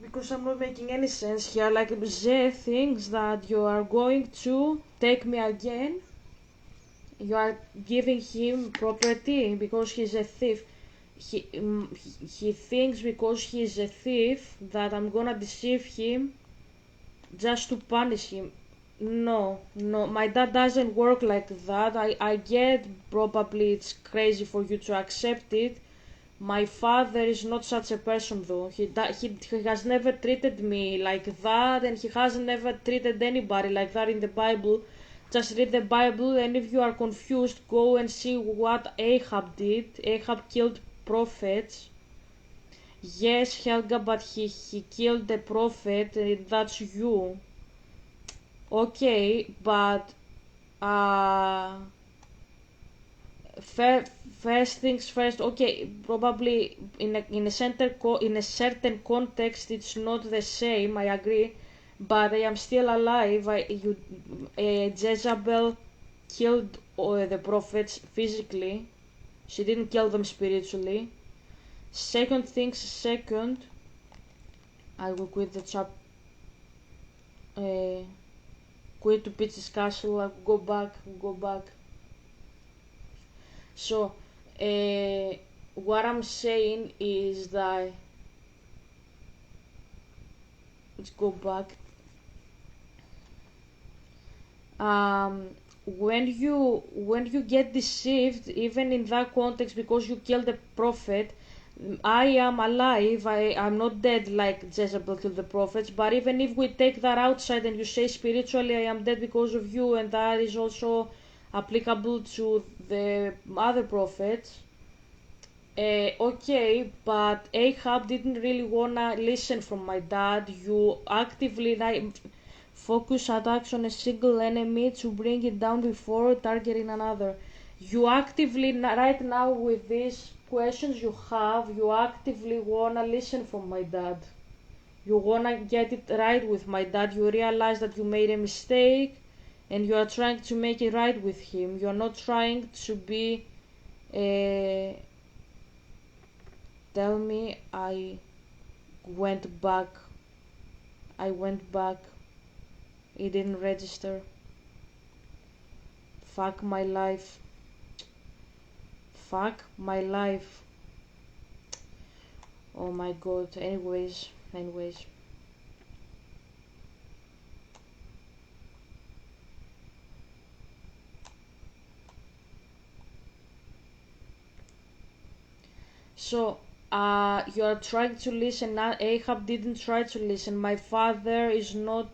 Because I'm not making any sense here. Like, Ze thinks that you are going to take me again. You are giving him property because he's a thief. He thinks because he's a thief that I'm gonna deceive him just to punish him. No, no, my dad doesn't work like that. I get probably it's crazy for you to accept it. My father is not such a person though. He has never treated me like that, and he has never treated anybody like that in the Bible. Just read the Bible, and if you are confused, go and see what Ahab did. Ahab killed prophets. Yes, Helga, but he killed the prophet, and that's you. Okay, but uh first things first. Okay, probably in a certain context it's not the same, I agree, but I am still alive. Jezebel killed the prophets physically. She didn't kill them spiritually. Second things second, I will quit the chap uh, quit to Peach's Castle. I will go back. So, what I'm saying is that let's go back. When you get deceived, even in that context, because you killed the prophet, I am alive. I'm not dead like Jezebel killed the prophets. But even if we take that outside and you say spiritually, I am dead because of you, and that is also applicable to the other prophets. Okay, but Ahab didn't really wanna listen from my dad. You actively focus attacks on a single enemy to bring it down before targeting another. You actively right now with these questions you actively wanna listen from my dad. You wanna get it right with my dad. You realize that you made a mistake, and you are trying to make it right with him. You are not trying to be. Uh, Tell me went back. I went back. It didn't register. Fuck my life. Fuck my life. Oh my god. Anyways. So, you are trying to listen. Ahab didn't try to listen. My father is not.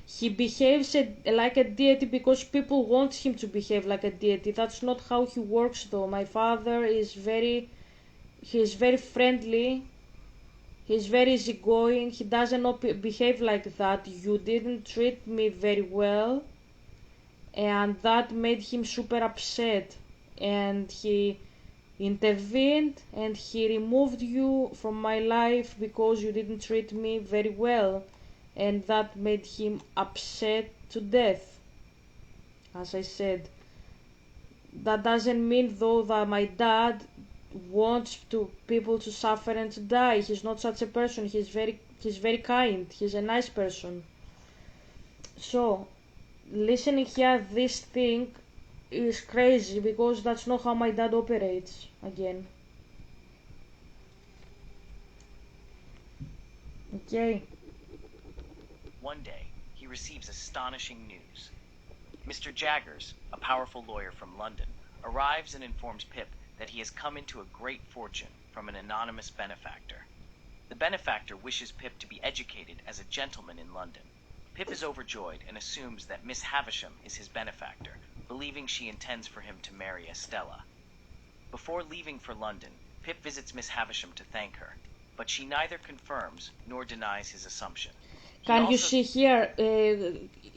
He behaves like a deity because people want him to behave like a deity. That's not how he works, though. My father is he is very friendly. He's very easygoing. He doesn't not behave like that. You didn't treat me very well, and that made him super upset. And he intervened and he removed you from my life because you didn't treat me very well, and that made him upset to death. As I said, that doesn't mean though that my dad wants to people to suffer and to die. He's not such a person. He's very kind. He's a nice person. So listening here this thing is crazy because that's not how my dad operates again. Okay. One day, he receives astonishing news. Mr. Jaggers, a powerful lawyer from London, arrives and informs Pip that he has come into a great fortune from an anonymous benefactor. The benefactor wishes Pip to be educated as a gentleman in London. Pip is overjoyed and assumes that Miss Havisham is his benefactor, believing she intends for him to marry Estella. Before leaving for London, Pip visits Miss Havisham to thank her, but she neither confirms nor denies his assumption. Can you see here?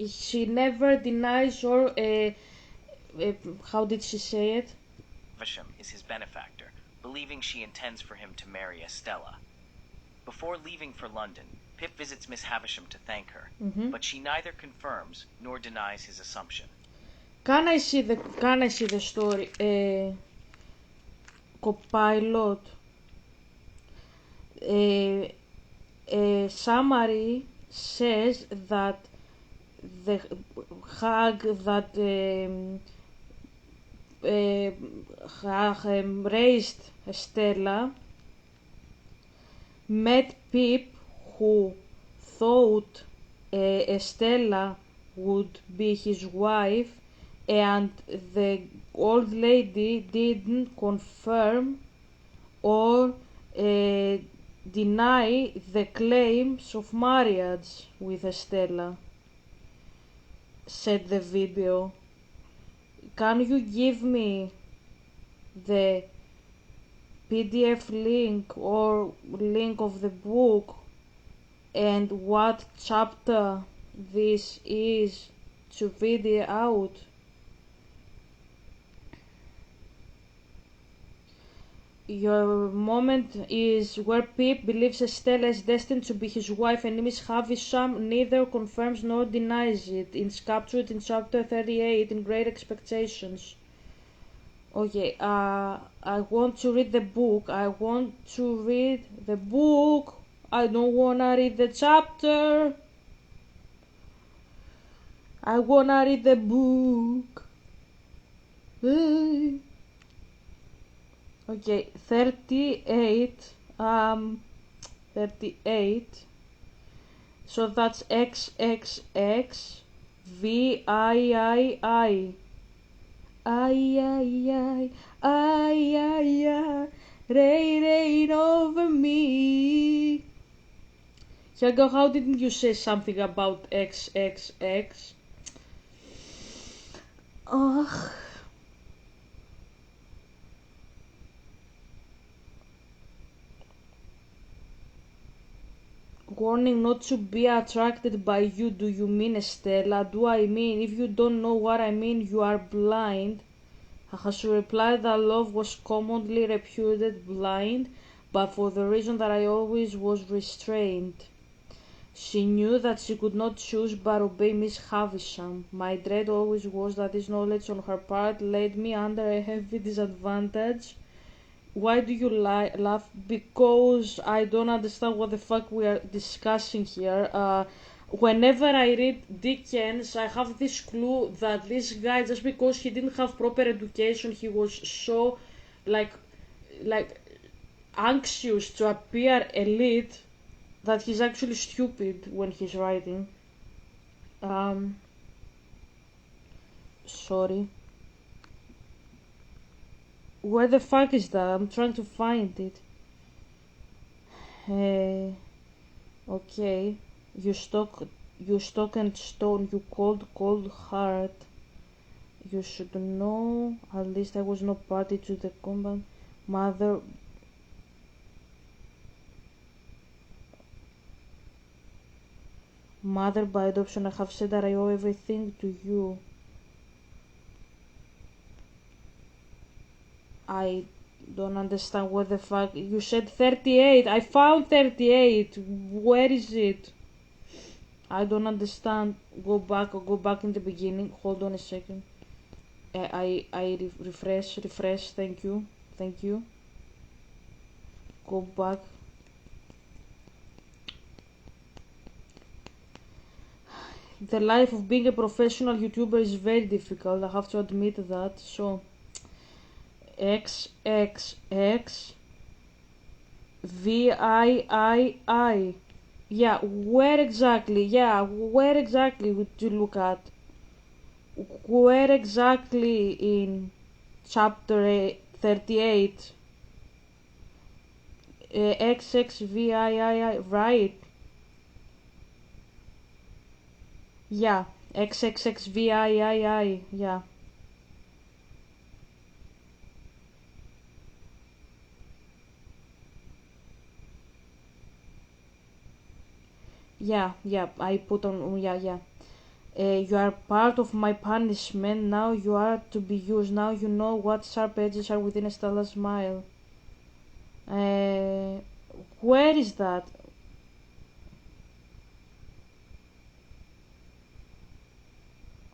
She never denies or how did she say it? Havisham is his benefactor, believing she intends for him to marry Estella. Before leaving for London, Pip visits Miss Havisham to thank her, but she neither confirms nor denies his assumption. Can I see the story? Copilot. Summary says that the hag that raised Estella met Pip, who thought Estella would be his wife, and the old lady didn't confirm or deny the claims of marriage with Estella, said the video. Can you give me the PDF link or link of the book and what chapter this is to read it out? Your moment is where Pip believes Estella is destined to be his wife, and Miss Havisham neither confirms nor denies it. It's captured in chapter 38 in Great Expectations. Okay, I want to read the book. I don't wanna read the chapter. I wanna read the book. Okay, 38. 38. So that's XXX VIII. I, rain over me. Helga, how didn't you say something about XXX? Ugh. Warning not to be attracted by you. Do you mean Estella? Do I mean? If you don't know what I mean, you are blind. She replied that love was commonly reputed blind, but for the reason that I always was restrained. She knew that she could not choose but obey Miss Havisham. My dread always was that this knowledge on her part laid me under a heavy disadvantage. Why do you laugh? Because I don't understand what the fuck we are discussing here. Whenever I read Dickens, I have this clue that this guy, just because he didn't have proper education, he was so like anxious to appear elite that he's actually stupid when he's writing. Sorry. Where the fuck is that? I'm trying to find it. Okay. You stock and stone, you cold heart. You should know, at least I was not party to the combat. Mother by adoption, I have said that I owe everything to you. I don't understand what the fuck. You said 38. I found 38. Where is it? I don't understand. Go back in the beginning. Hold on a second. I refresh. Thank you. Go back. The life of being a professional YouTuber is very difficult. I have to admit that. So XXX VIII. Yeah, where exactly would you look at? where exactly in chapter 38? XXVII, right? Yeah, XXXVII, yeah. Yeah, I put on, yeah. You are part of my punishment, now you are to be used, now you know what sharp edges are within Stella's smile. Uh, where is that?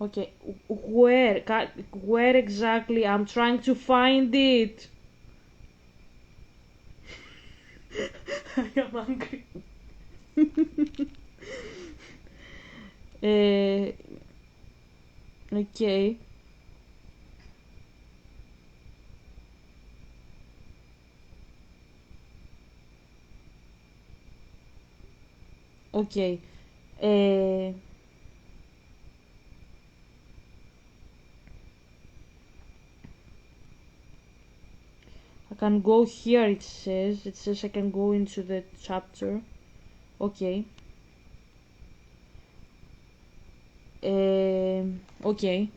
Okay, where exactly? I'm trying to find it. I am angry. uh, okay, okay. Uh, I can go here. It says I can go into the chapter. Okay. Okay.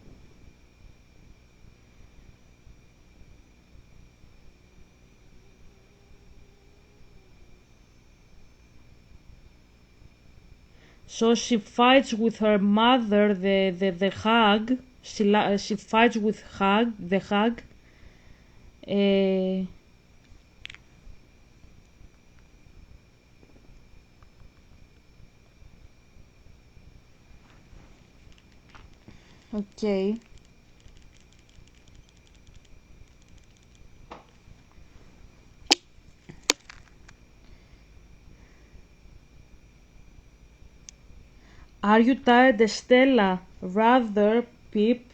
So she fights with her mother, the hag. She fights with the hag. Uh, okay. Are you tired, Estella? Rather, Pip.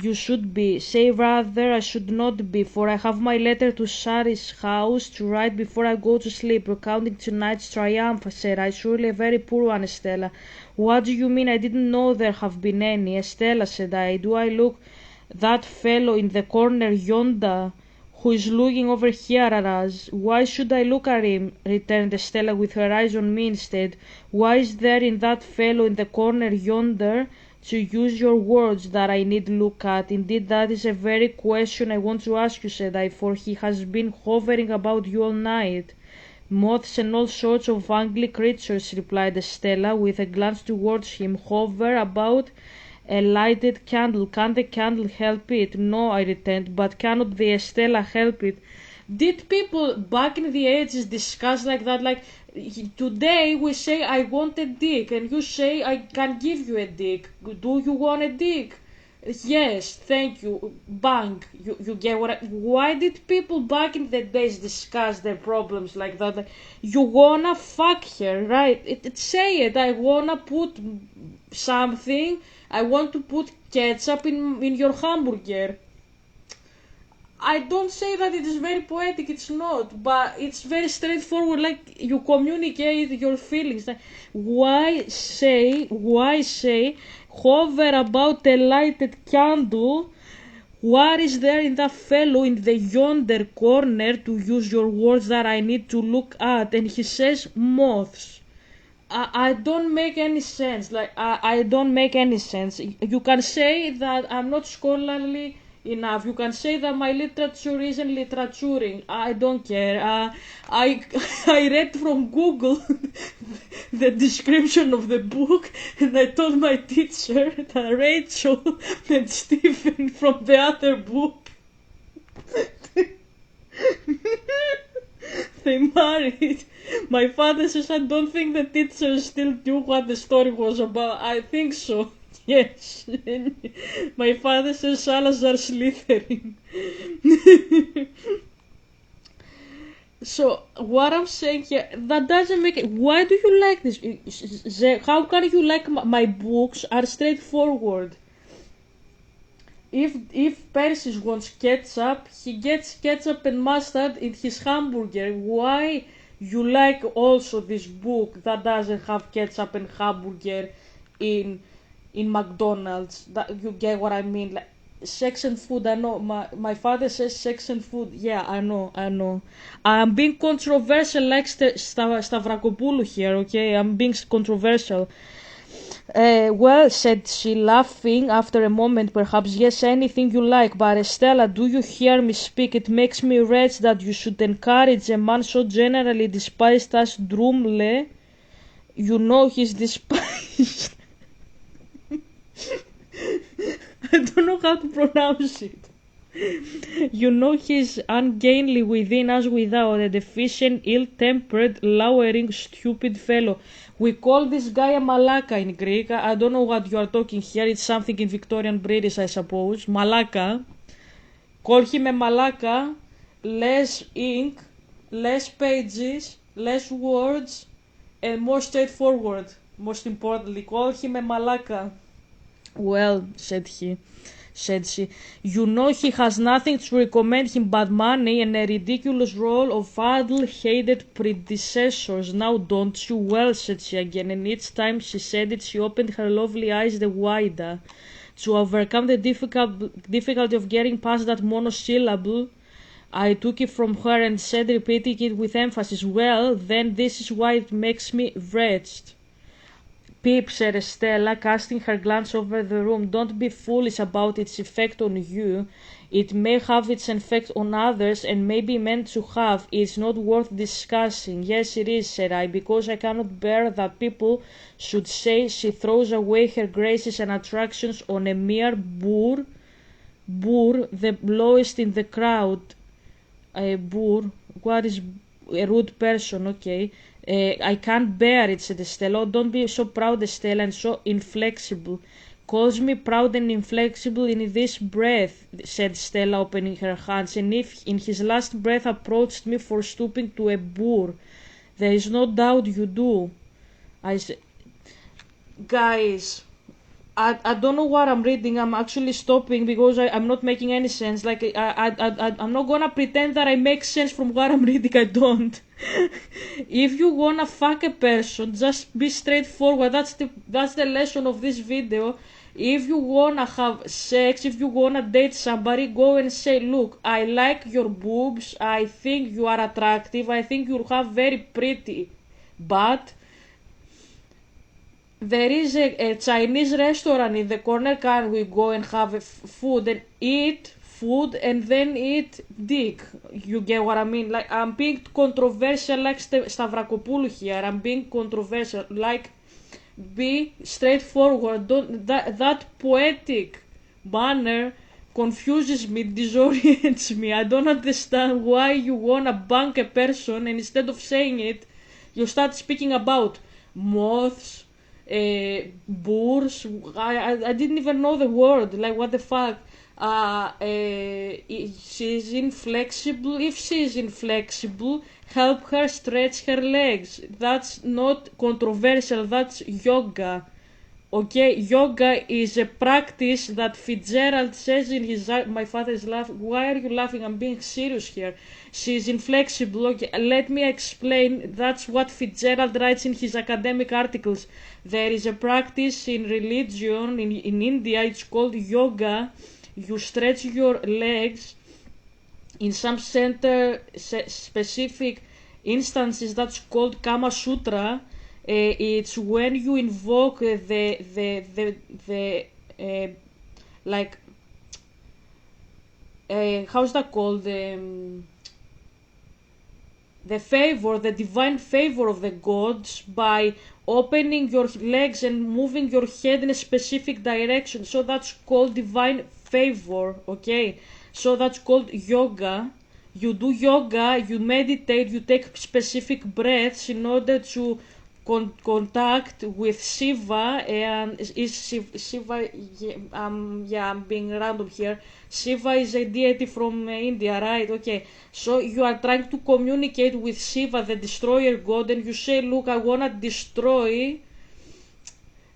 You should be. Say rather I should not be, for I have my letter to Shari's house to write before I go to sleep, recounting tonight's triumph, said I. Surely a very poor one, Estella. What do you mean? I didn't know there have been any. Estella, said I. Do I look that fellow in the corner yonder, who is looking over here at us? Why should I look at him? Returned Estella with her eyes on me instead. Why is there in that fellow in the corner yonder, to use your words, that I need look at? Indeed, that is a very question I want to ask you, said I, for he has been hovering about you all night. Moths and all sorts of ugly creatures, replied Estella, with a glance towards him, hover about a lighted candle. Can the candle help it? No, I returned, but cannot the Estella help it? Did people back in the ages discuss like that? Like, today we say I want a dick, and you say I can give you a dick. Do you want a dick? Yes, thank you. Bang. You get what why did people back in the days discuss their problems like that? Like, you wanna fuck her, right? Say it. I wanna put something. I want to put ketchup in your hamburger. I don't say that it is very poetic, it's not, but it's very straightforward, like you communicate your feelings. Like, why say, hover about a lighted candle? What is there in that fellow in the yonder corner, to use your words, that I need to look at? And he says moths. I don't make any sense. Like, I don't make any sense. You can say that I'm not scholarly enough. You can say that my literature isn't literaturing. I don't care. I I read from Google the description of the book, and I told my teacher that Rachel and Stephen from the other book they married. My father says I don't think the teachers still knew what the story was about. I think so. Yes. My father says Salazar Slytherin. So what I'm saying here, that doesn't make it. Why do you like this? How can you like my books? Are straightforward. If Persis wants ketchup, he gets ketchup and mustard in his hamburger. Why you like also this book that doesn't have ketchup and hamburger in in McDonald's. That you get what I mean? Like sex and food. I know my father says sex and food. Yeah, I know. I'm being controversial like Stavrakopoulou here. Okay, I'm being controversial. Well, said she, laughing after a moment, perhaps. Yes, anything you like, but Estella, do you hear me speak? It makes me wretched that you should encourage a man so generally despised as Drumle. You know he's despised. I don't know how to pronounce it. You know he's ungainly within as without, a deficient, ill-tempered, lowering, stupid fellow. We call this guy a malaka in Greek. I don't know what you are talking here. It's something in Victorian British, I suppose. Malaka. Call him a malaka. Less ink, less pages, less words, and more straightforward. Most importantly, call him a malaka. Well, said she, you know he has nothing to recommend him but money and a ridiculous roll of addle-headed predecessors. Now don't you? Well, said she again, and each time she said it, she opened her lovely eyes the wider. To overcome the difficulty of getting past that monosyllable, I took it from her and said, repeating it with emphasis, well, then this is why it makes me wretched. Pip, said Estella, casting her glance over the room, don't be foolish about its effect on you. It may have its effect on others and may be meant to have. It's not worth discussing. Yes, it is, said I, because I cannot bear that people should say she throws away her graces and attractions on a mere boor, the lowest in the crowd. A boor, what is a rude person, okay. I can't bear it, said Estella. Oh, don't be so proud, Estella, and so inflexible. Calls me proud and inflexible in this breath, said Stella, opening her hands, and if in his last breath approached me for stooping to a boor. There is no doubt you do. I said, guys, I don't know what I'm reading. I'm actually stopping because I'm not making any sense. Like I'm not gonna pretend that I make sense from what I'm reading. I don't. If you wanna fuck a person, just be straightforward. That's the lesson of this video. If you wanna have sex, if you wanna date somebody, go and say, look, I like your boobs. I think you are attractive. I think you have very pretty butt. There is a Chinese restaurant in the corner. Can we go and have food and eat food and then eat dick? You get what I mean? Like, I'm being controversial like Stavrakopoulou here. I'm being controversial. Like, be straightforward. Don't that poetic manner confuses me, disorients me. I don't understand why you wanna bang a person and instead of saying it, you start speaking about moths, boors. I didn't even know the word. Like, what the fuck? She's inflexible. If she's inflexible, help her stretch her legs. That's not controversial. That's yoga. Okay, yoga is a practice that Fitzgerald says in his... My father is laughing. Why are you laughing? I'm being serious here. She's inflexible. Okay, let me explain. That's what Fitzgerald writes in his academic articles. There is a practice in religion in India. It's called yoga. You stretch your legs. In some specific instances, that's called Kama Sutra. It's when you invoke like how's that called, the favor, the divine favor of the gods by opening your legs and moving your head in a specific direction. So that's called divine favor. Okay, so that's called yoga. You do yoga, you meditate, you take specific breaths in order to contact with Shiva. And is Shiva, I'm being random here. Shiva is a deity from India, right? Okay, so you are trying to communicate with Shiva, the destroyer god, and you say, look, I wanna destroy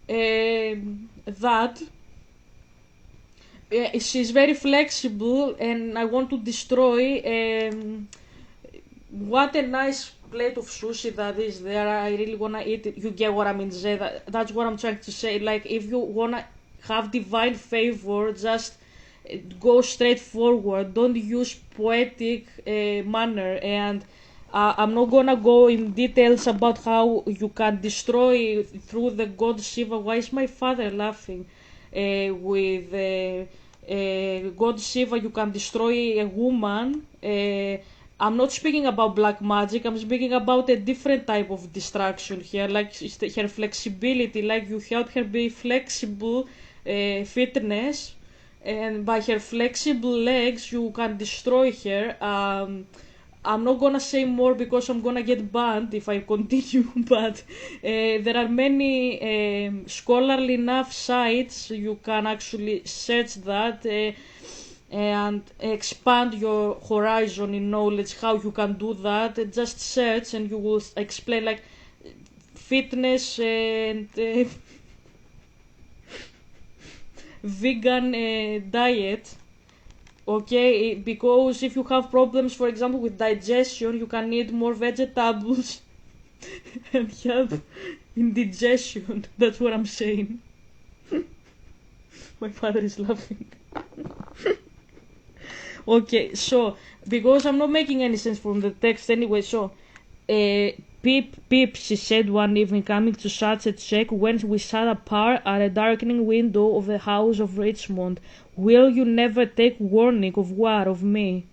that. She's very flexible and I want to destroy. What a nice plate of sushi that is there, I really wanna eat it. You get what I mean, Zay? That's what I'm trying to say. Like, if you wanna have divine favor, just go straight forward. Don't use poetic manner. And I'm not gonna go in details about how you can destroy through the god Shiva. Why is my father laughing? With God Shiva, you can destroy a woman. I'm not speaking about black magic. I'm speaking about a different type of destruction here, like her flexibility. Like, you help her be flexible, fitness, and by her flexible legs, you can destroy her. I'm not gonna say more because I'm gonna get banned if I continue, but there are many scholarly enough sites you can actually search that and expand your horizon in knowledge how you can do that. Just search and you will explain, like, fitness and vegan diet. Okay, because if you have problems, for example, with digestion, you can eat more vegetables and have indigestion. That's what I'm saying. My father is laughing. Okay, so, because I'm not making any sense from the text anyway, so, Pip, she said one evening, coming to such a check when we sat apart at a darkening window of the house of Richmond. Will you never take warning of what of me?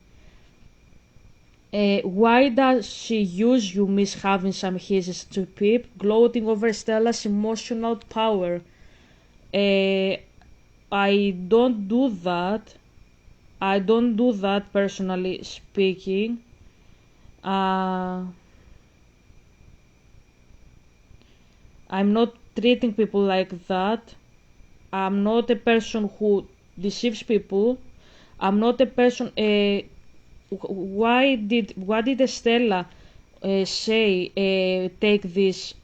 Why does she use you, Miss having some hisses to Pip, gloating over Stella's emotional power? I don't do that. I don't do that, personally speaking. I'm not treating people like that. I'm not a person who deceives people. I'm not a person. What did Estella say? Take this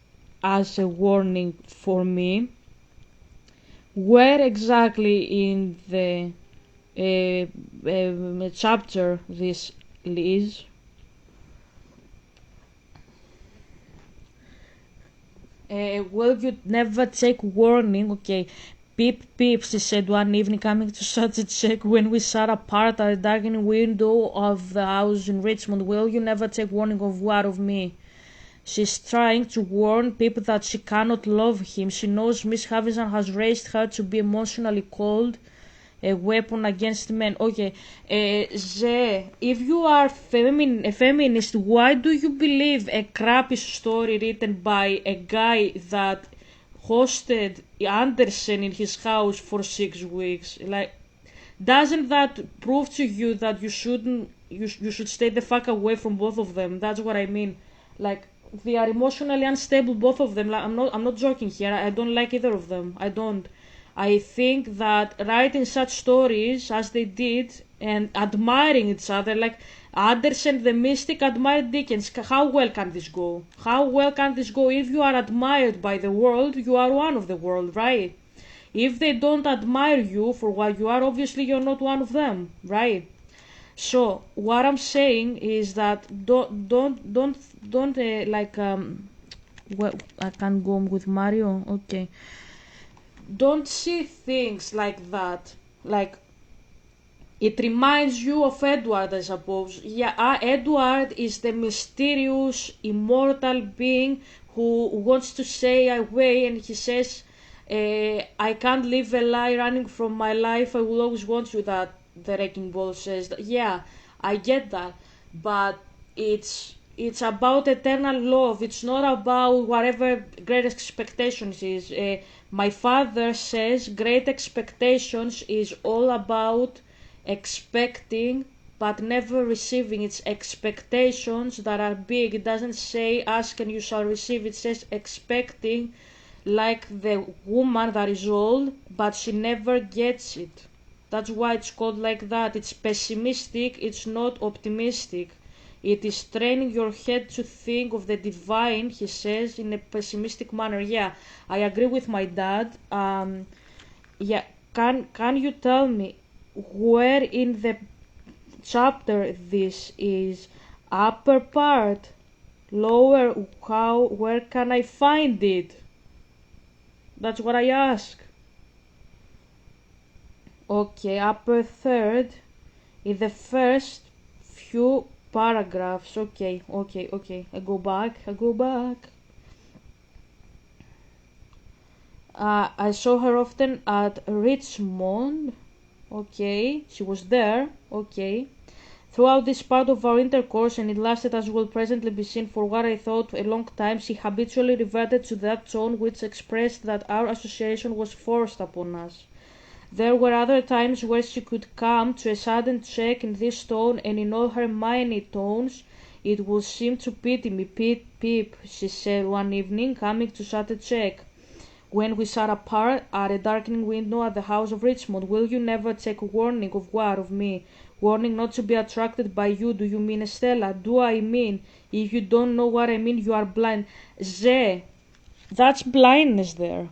as a warning for me. Where exactly in the chapter this is? Will you never take warning? Okay. Pip, she said one evening, coming to such a check when we sat apart at a darkening window of the house in Richmond. Will you never take warning of what of me? She's trying to warn Pip that she cannot love him. She knows Miss Havison has raised her to be emotionally cold, a weapon against men. Okay, if you are a feminist, why do you believe a crappy story written by a guy that hosted Anderson in his house for 6 weeks? Like, doesn't that prove to you that you should stay the fuck away from both of them? That's what I mean. Like, they are emotionally unstable, both of them. Like, I'm not joking here. I don't like either of them. I don't. I think that writing such stories as they did and admiring each other, like Anderson the Mystic admired Dickens, how well can this go? How well can this go? If you are admired by the world, you are one of the world, right? If they don't admire you for what you are, obviously you're not one of them, right? So what I'm saying is that don't well, I can't go with Mario. Okay, don't see things like that. Like, it reminds you of Edward, I suppose. Yeah, Edward is the mysterious, immortal being who wants to stay away, and he says, I can't live a lie running from my life, I will always want you, that the Wrecking Ball says. That. Yeah, I get that, but it's about eternal love. It's not about whatever Great Expectations is. My father says Great Expectations is all about expecting but never receiving. It's expectations that are big. It doesn't say ask and you shall receive. It says expecting, like the woman that is old but she never gets it. That's why it's called like that. It's pessimistic, it's not optimistic. It is training your head to think of the divine, he says, in a pessimistic manner. Yeah, I agree with my dad. Yeah, can you tell me where in the chapter this is? Upper part, Lower, where can I find it? That's what I ask. Okay, upper third, in the first few paragraphs. Okay. I go back. I saw her often at Richmond. Okay, she was there. Okay. Throughout this part of our intercourse, and it lasted as will presently be seen for what I thought a long time, she habitually reverted to that tone which expressed that our association was forced upon us. There were other times where she could come to a sudden check in this tone, and in all her minor tones it would seem to pity me. Pip, she said one evening, coming to such a check, when we sat apart at a darkening window at the house of Richmond. Will you never take warning of what? Of me? Warning not to be attracted by you. Do you mean Estella? Do I mean? If you don't know what I mean, you are blind. That's blindness there.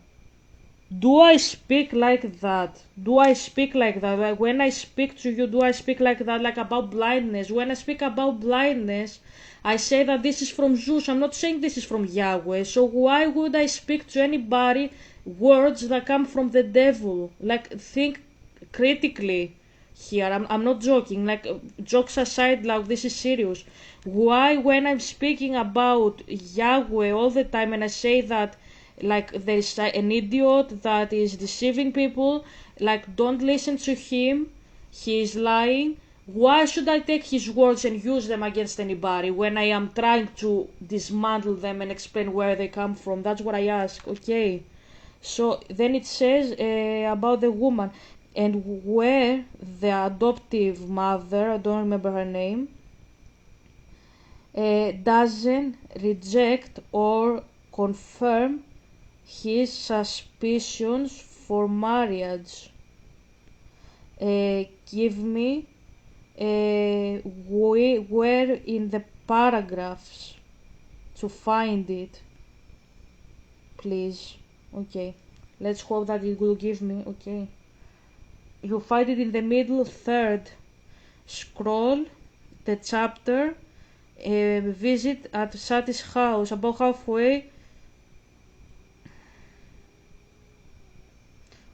Do I speak like that? Like when I speak to you, do I speak like that? Like about blindness? When I speak about blindness, I say that this is from Zeus. I'm not saying this is from Yahweh. So why would I speak to anybody words that come from the devil? Like, think critically here. I'm not joking. Like, jokes aside, like, this is serious. Why, when I'm speaking about Yahweh all the time and I say that, like, there's an idiot that is deceiving people, like, don't listen to him, he is lying, why should I take his words and use them against anybody when I am trying to dismantle them and explain where they come from? That's what I ask. Okay, so then it says about the woman, and where the adoptive mother, I don't remember her name, doesn't reject or confirm his suspicions for marriage. Give me where in the paragraphs to find it, please. Okay, let's hope that it will give me. Okay, you find it in the middle third. Scroll the chapter. Visit at Sati's house, about halfway.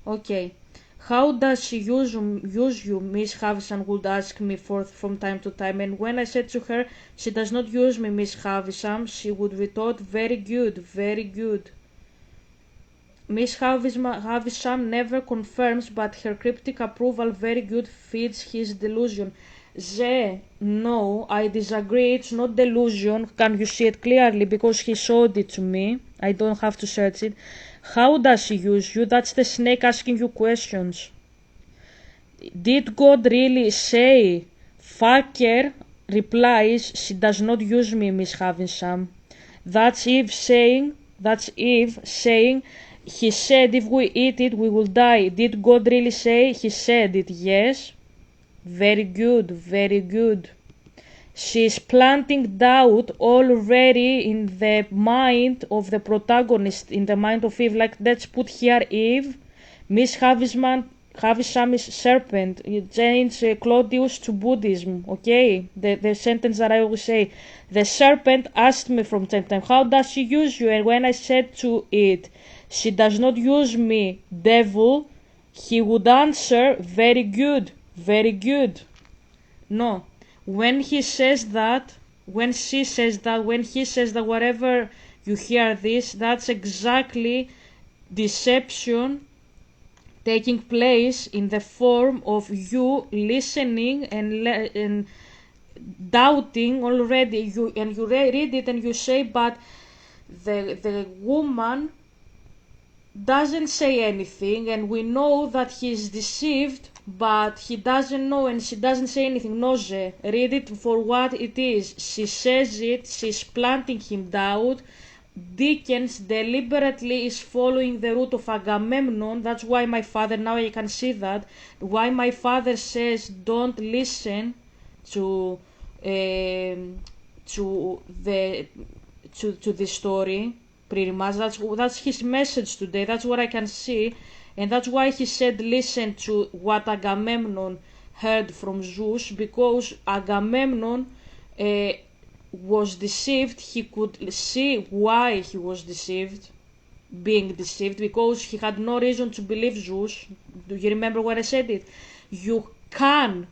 Okay. How does she use you? Miss Havisham would ask me from time to time, and when I said to her, she does not use me, Miss Havisham, she would retort, very good, very good. Miss Havisham never confirms, but her cryptic approval, very good, feeds his delusion. No, I disagree, it's not delusion. Can you see it clearly? Because he showed it to me. I don't have to search it. How does she use you? That's the snake asking you questions. Did God really say? Fucker replies, she does not use me, Miss Havisham. That's Eve saying, he said if we eat it, we will die. Did God really say? He said it, yes. Very good, very good. She is planting doubt already in the mind of the protagonist, in the mind of Eve. Like, let's put here Eve. Miss Havisham is serpent. You change Claudius to Buddhism, okay? The sentence that I always say. The serpent asked me from time to time, how does she use you? And when I said to it, she does not use me, devil, he would answer, very good, very good. No. When he says that, when she says that, when he says that, whatever you hear this, that's exactly deception taking place in the form of you listening and doubting already. You read it and you say, but the woman doesn't say anything, and we know that he is deceived, but he doesn't know and she doesn't say anything. No, read it for what it is. She says it, she's planting him doubt. Dickens deliberately is following the route of Agamemnon. That's why my father, now I can see that, why my father says don't listen to the story. Pretty much that's his message today. That's what I can see, and that's why he said listen to what Agamemnon heard from Zeus, because Agamemnon was deceived, he could see why he was deceived, being deceived, because he had no reason to believe Zeus. Do you remember when I said it? You can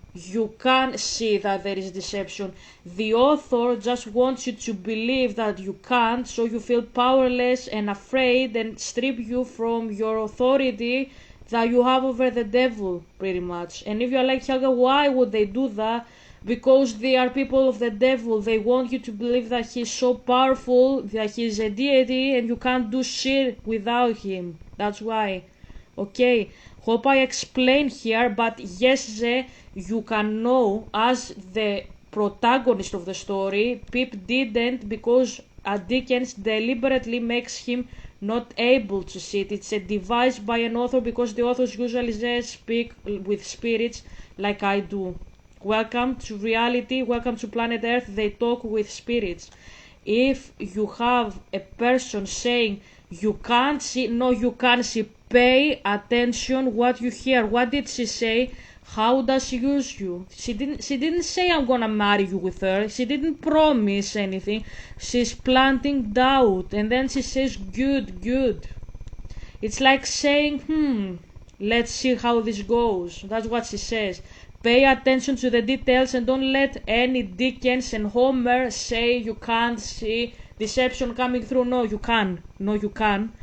see that there is deception. The author just wants you to believe that you can't, so you feel powerless and afraid and strip you from your authority that you have over the devil, pretty much. And if you're like, Helga, why would they do that? Because they are people of the devil. They want you to believe that he's so powerful, that he's a deity, and you can't do shit without him. That's why. Okay, hope I explained here, but yes, you can know as the protagonist of the story, Pip didn't, because Dickens deliberately makes him not able to see it. It's a device by an author, because the authors usually speak with spirits like I do. Welcome to reality, welcome to planet Earth, they talk with spirits. If you have a person saying you can't see, no, you can see, pay attention what you hear. What did she say? How does she use you? She didn't say I'm gonna marry you with her. She didn't promise anything. She's planting doubt, and then she says good. It's like saying, let's see how this goes. That's what she says. Pay attention to the details and don't let any Dickens and Homer say you can't see deception coming through. No, you can. No, you can.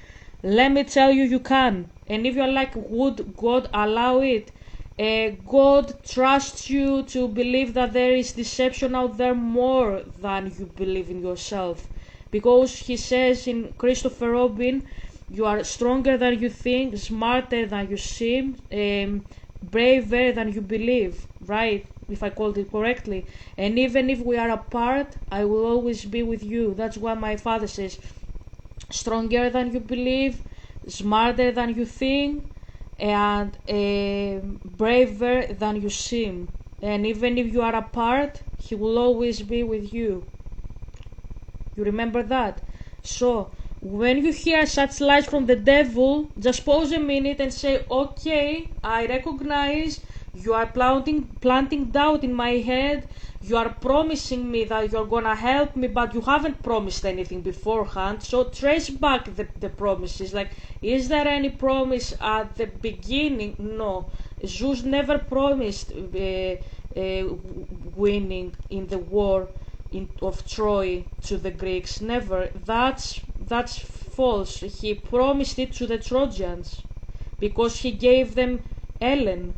Let me tell you, you can. And if you're like, would God allow it? God trusts you to believe that there is deception out there more than you believe in yourself. Because he says in Christopher Robin, you are stronger than you think, smarter than you seem, braver than you believe, right? If I called it correctly. And even if we are apart, I will always be with you. That's what my father says. Stronger than you believe, smarter than you think, and braver than you seem. And even if you are apart, he will always be with you. You remember that? So when you hear such lies from the devil, just pause a minute and say, okay, I recognize you are planting doubt in my head. You are promising me that you're gonna help me, but you haven't promised anything beforehand. So trace back the promises. Like, is there any promise at the beginning? No. Zeus never promised winning in the war of Troy to the Greeks. Never. That's false. He promised it to the Trojans because he gave them Ellen.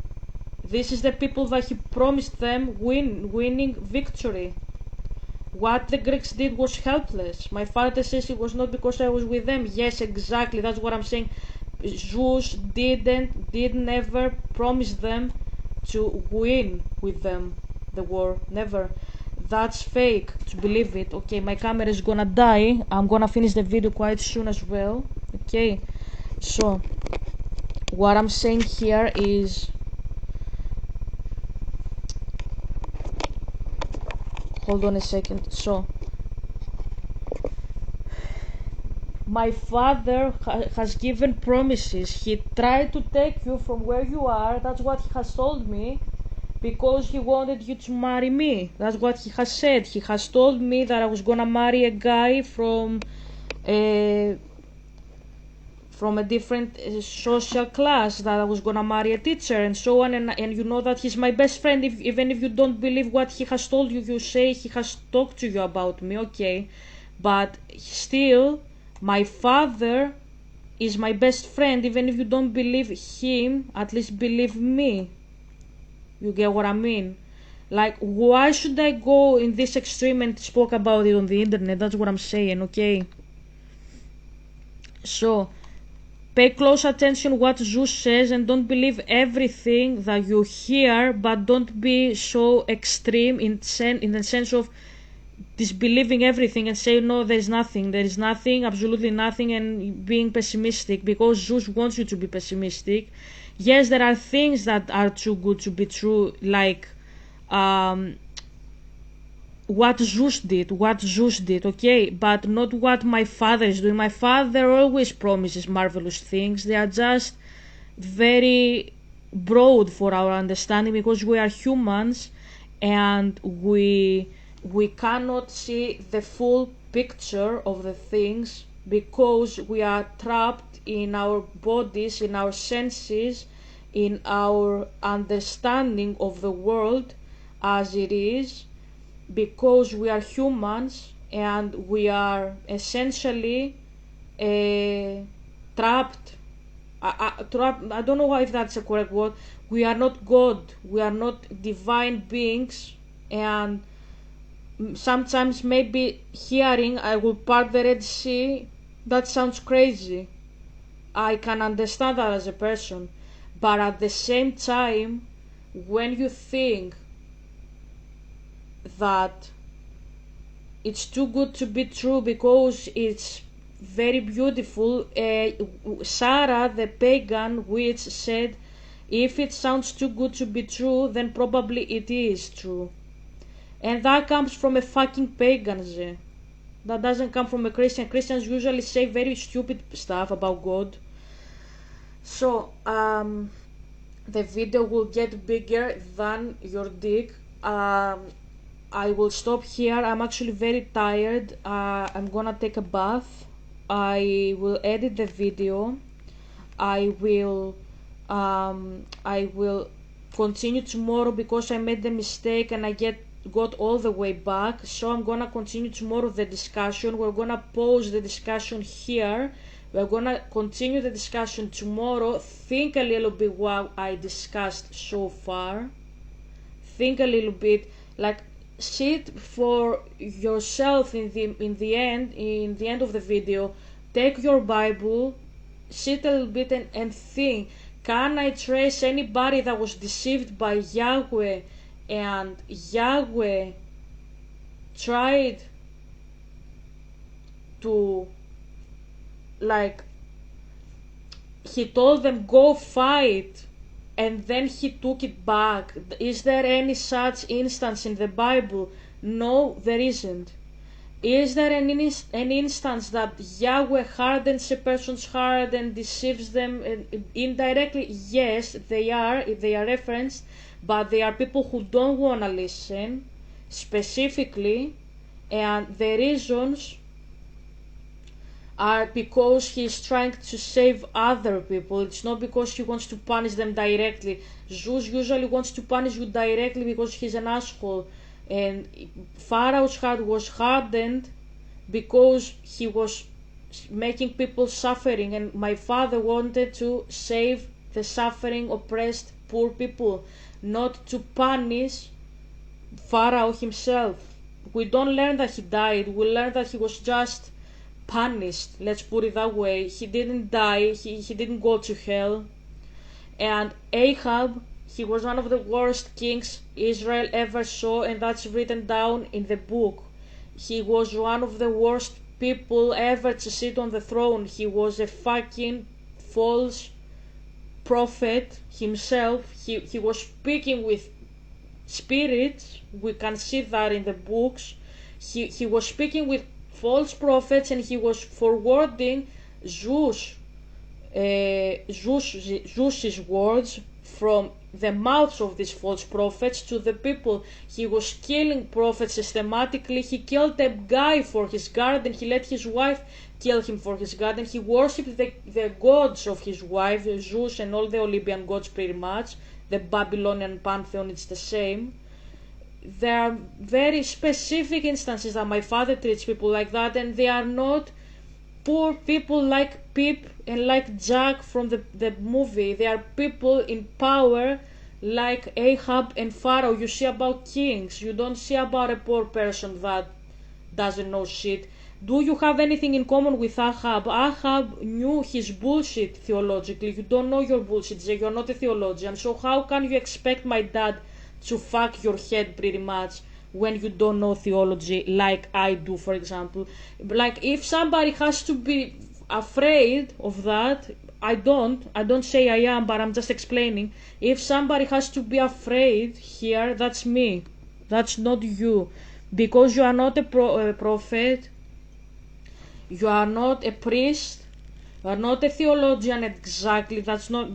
This is the people that he promised them winning victory. What the Greeks did was helpless. My father says it was not because I was with them. Yes, exactly. That's what I'm saying. Zeus did never promise them to win with them the war. Never. That's fake to believe it. Okay, my camera is gonna die. I'm gonna finish the video quite soon as well. Okay, so what I'm saying here is, hold on a second. So my father has given promises. He tried to take you from where you are. That's what he has told me. Because he wanted you to marry me. That's what he has said. He has told me that I was gonna marry a guy from a different social class, that I was gonna marry a teacher and so on, and you know that he's my best friend. Even if you don't believe what he has told you, you say he has talked to you about me, okay, but still my father is my best friend. Even if you don't believe him, at least believe me. You get what I mean? Like, why should I go in this extreme and spoke about it on the internet? That's what I'm saying, okay? So pay close attention what Zeus says and don't believe everything that you hear, but don't be so extreme in the sense of disbelieving everything and say, no, there is nothing, absolutely nothing, and being pessimistic, because Zeus wants you to be pessimistic. Yes, there are things that are too good to be true, like what Zeus did, okay, but not what my father is doing. My father always promises marvelous things. They are just very broad for our understanding, because we are humans and we we cannot see the full picture of the things because we are trapped in our bodies, in our senses, in our understanding of the world as it is, because we are humans and we are essentially trapped. I don't know if that's a correct word. We are not God, we are not divine beings, and sometimes maybe hearing I will part the Red Sea, that sounds crazy. I can understand that as a person, but at the same time, when you think that it's too good to be true because it's very beautiful, Sarah the pagan witch said, if it sounds too good to be true, then probably it is true. And that comes from a fucking pagan. That doesn't come from a Christian. Christians usually say very stupid stuff about God. So, the video will get bigger than your dick. I will stop here. I'm actually very tired. I'm gonna take a bath. I will edit the video. I will continue tomorrow because I made the mistake and I got all the way back. So I'm gonna continue tomorrow the discussion. We're gonna pause the discussion here. We're gonna continue the discussion tomorrow. Think a little bit what I discussed so far. Think a little bit, like sit for yourself in the end of the video. Take your Bible, sit a little bit and think, can I trace anybody that was deceived by Yahweh and Yahweh tried to, like, he told them go fight and then he took it back? Is there any such instance in the Bible? No, there isn't. Is there an instance that Yahweh hardens a person's heart and deceives them indirectly? Yes, they are referenced, but they are people who don't want to listen specifically, and the reasons are because he's trying to save other people. It's not because he wants to punish them directly. Zeus usually wants to punish you directly because he's an asshole. And Pharaoh's heart was hardened because he was making people suffering, and my father wanted to save the suffering, oppressed, poor people, not to punish Pharaoh himself. We don't learn that he died, we learn that he was just punished, let's put it that way. He didn't die, he didn't go to hell. And Ahab, he was one of the worst kings Israel ever saw, and that's written down in the book. He was one of the worst people ever to sit on the throne. He was a fucking false prophet himself. He was speaking with spirits. We can see that in the books. He was speaking with false prophets, and he was forwarding Zeus's words from the mouths of these false prophets to the people. He was killing prophets systematically. He killed a guy for his garden. He let his wife kill him for his garden. He worshipped the gods of his wife, Zeus and all the Olympian gods pretty much. The Babylonian pantheon, it's the same. There are very specific instances that my father treats people like that, and they are not poor people like Pip and like Jack from the movie. They are people in power like Ahab and Pharaoh. You see about kings, you don't see about a poor person that doesn't know shit. Do you have anything in common with Ahab? Ahab knew his bullshit theologically. You don't know your bullshit, Jay. You're not a theologian. So how can you expect my dad to fuck your head pretty much when you don't know theology like I do, for example? Like, if somebody has to be afraid of that, I don't say I am, but I'm just explaining. If somebody has to be afraid here, that's me. That's not you. Because you are not a prophet, you are not a priest, you are not a theologian exactly. That's not,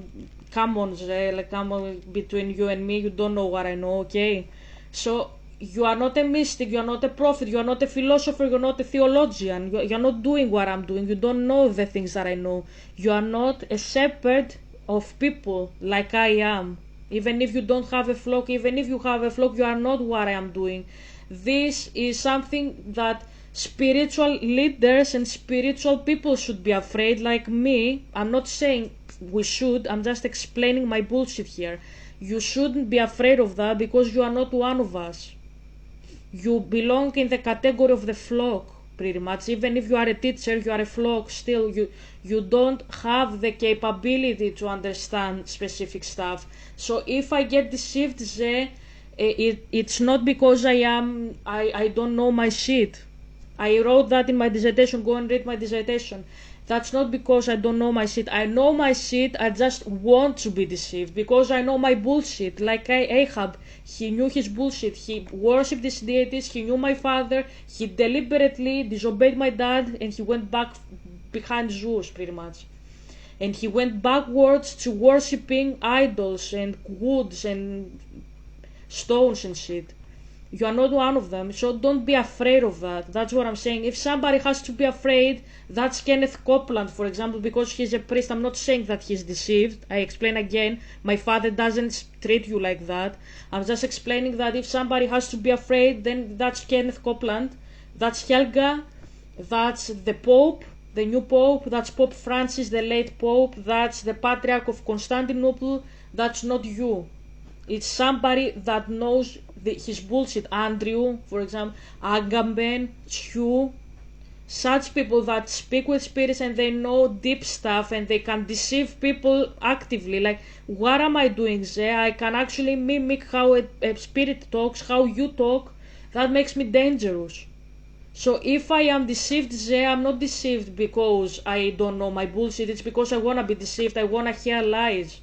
come on, Zay, like, come on, between you and me, you don't know what I know, okay? So you are not a mystic, you are not a prophet, you are not a philosopher, you are not a theologian, you are not doing what I'm doing, you don't know the things that I know. You are not a shepherd of people like I am. Even if you don't have a flock, even if you have a flock, you are not what I am doing. This is something that spiritual leaders and spiritual people should be afraid, like me. I'm not saying we should, I'm just explaining my bullshit here. You shouldn't be afraid of that because you are not one of us. You belong in the category of the flock, pretty much. Even if you are a teacher, you are a flock still. You don't have the capability to understand specific stuff. So if I get deceived, it's not because I don't know my shit. I wrote that in my dissertation. Go and read my dissertation. That's not because I don't know my shit. I know my shit. I just want to be deceived because I know my bullshit. Like Ahab, he knew his bullshit. He worshipped his deities. He knew my father. He deliberately disobeyed my dad, and he went back behind Zeus, pretty much. And he went backwards to worshipping idols and woods and stones and shit. You are not one of them, so don't be afraid of that. That's what I'm saying. If somebody has to be afraid, that's Kenneth Copeland, for example, because he's a priest. I'm not saying that he's deceived. I explain again, my father doesn't treat you like that. I'm just explaining that if somebody has to be afraid, then that's Kenneth Copeland, that's Helga, that's the Pope, the new Pope, that's Pope Francis, the late Pope, that's the Patriarch of Constantinople, that's not you. It's somebody that knows his bullshit. Andrew, for example, Agamben, Hugh, such people that speak with spirits and they know deep stuff and they can deceive people actively. Like, what am I doing there? I can actually mimic how a spirit talks, how you talk. That makes me dangerous. So if I am deceived there, I'm not deceived because I don't know my bullshit. It's because I want to be deceived. I want to hear lies.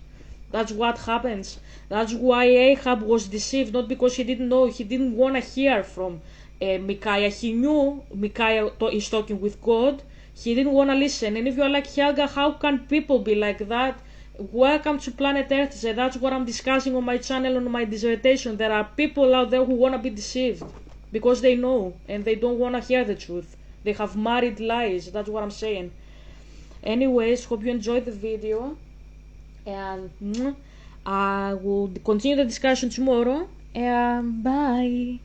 That's what happens. That's why Ahab was deceived, not because he didn't know, he didn't want to hear from Micaiah. He knew Micaiah is talking with God. He didn't want to listen. And if you're like, Helga, how can people be like that? Welcome to Planet Earth. That's what I'm discussing on my channel, on my dissertation. There are people out there who want to be deceived because they know and they don't want to hear the truth. They have married lies. That's what I'm saying. Anyways, hope you enjoyed the video. And I will continue the discussion tomorrow. And bye.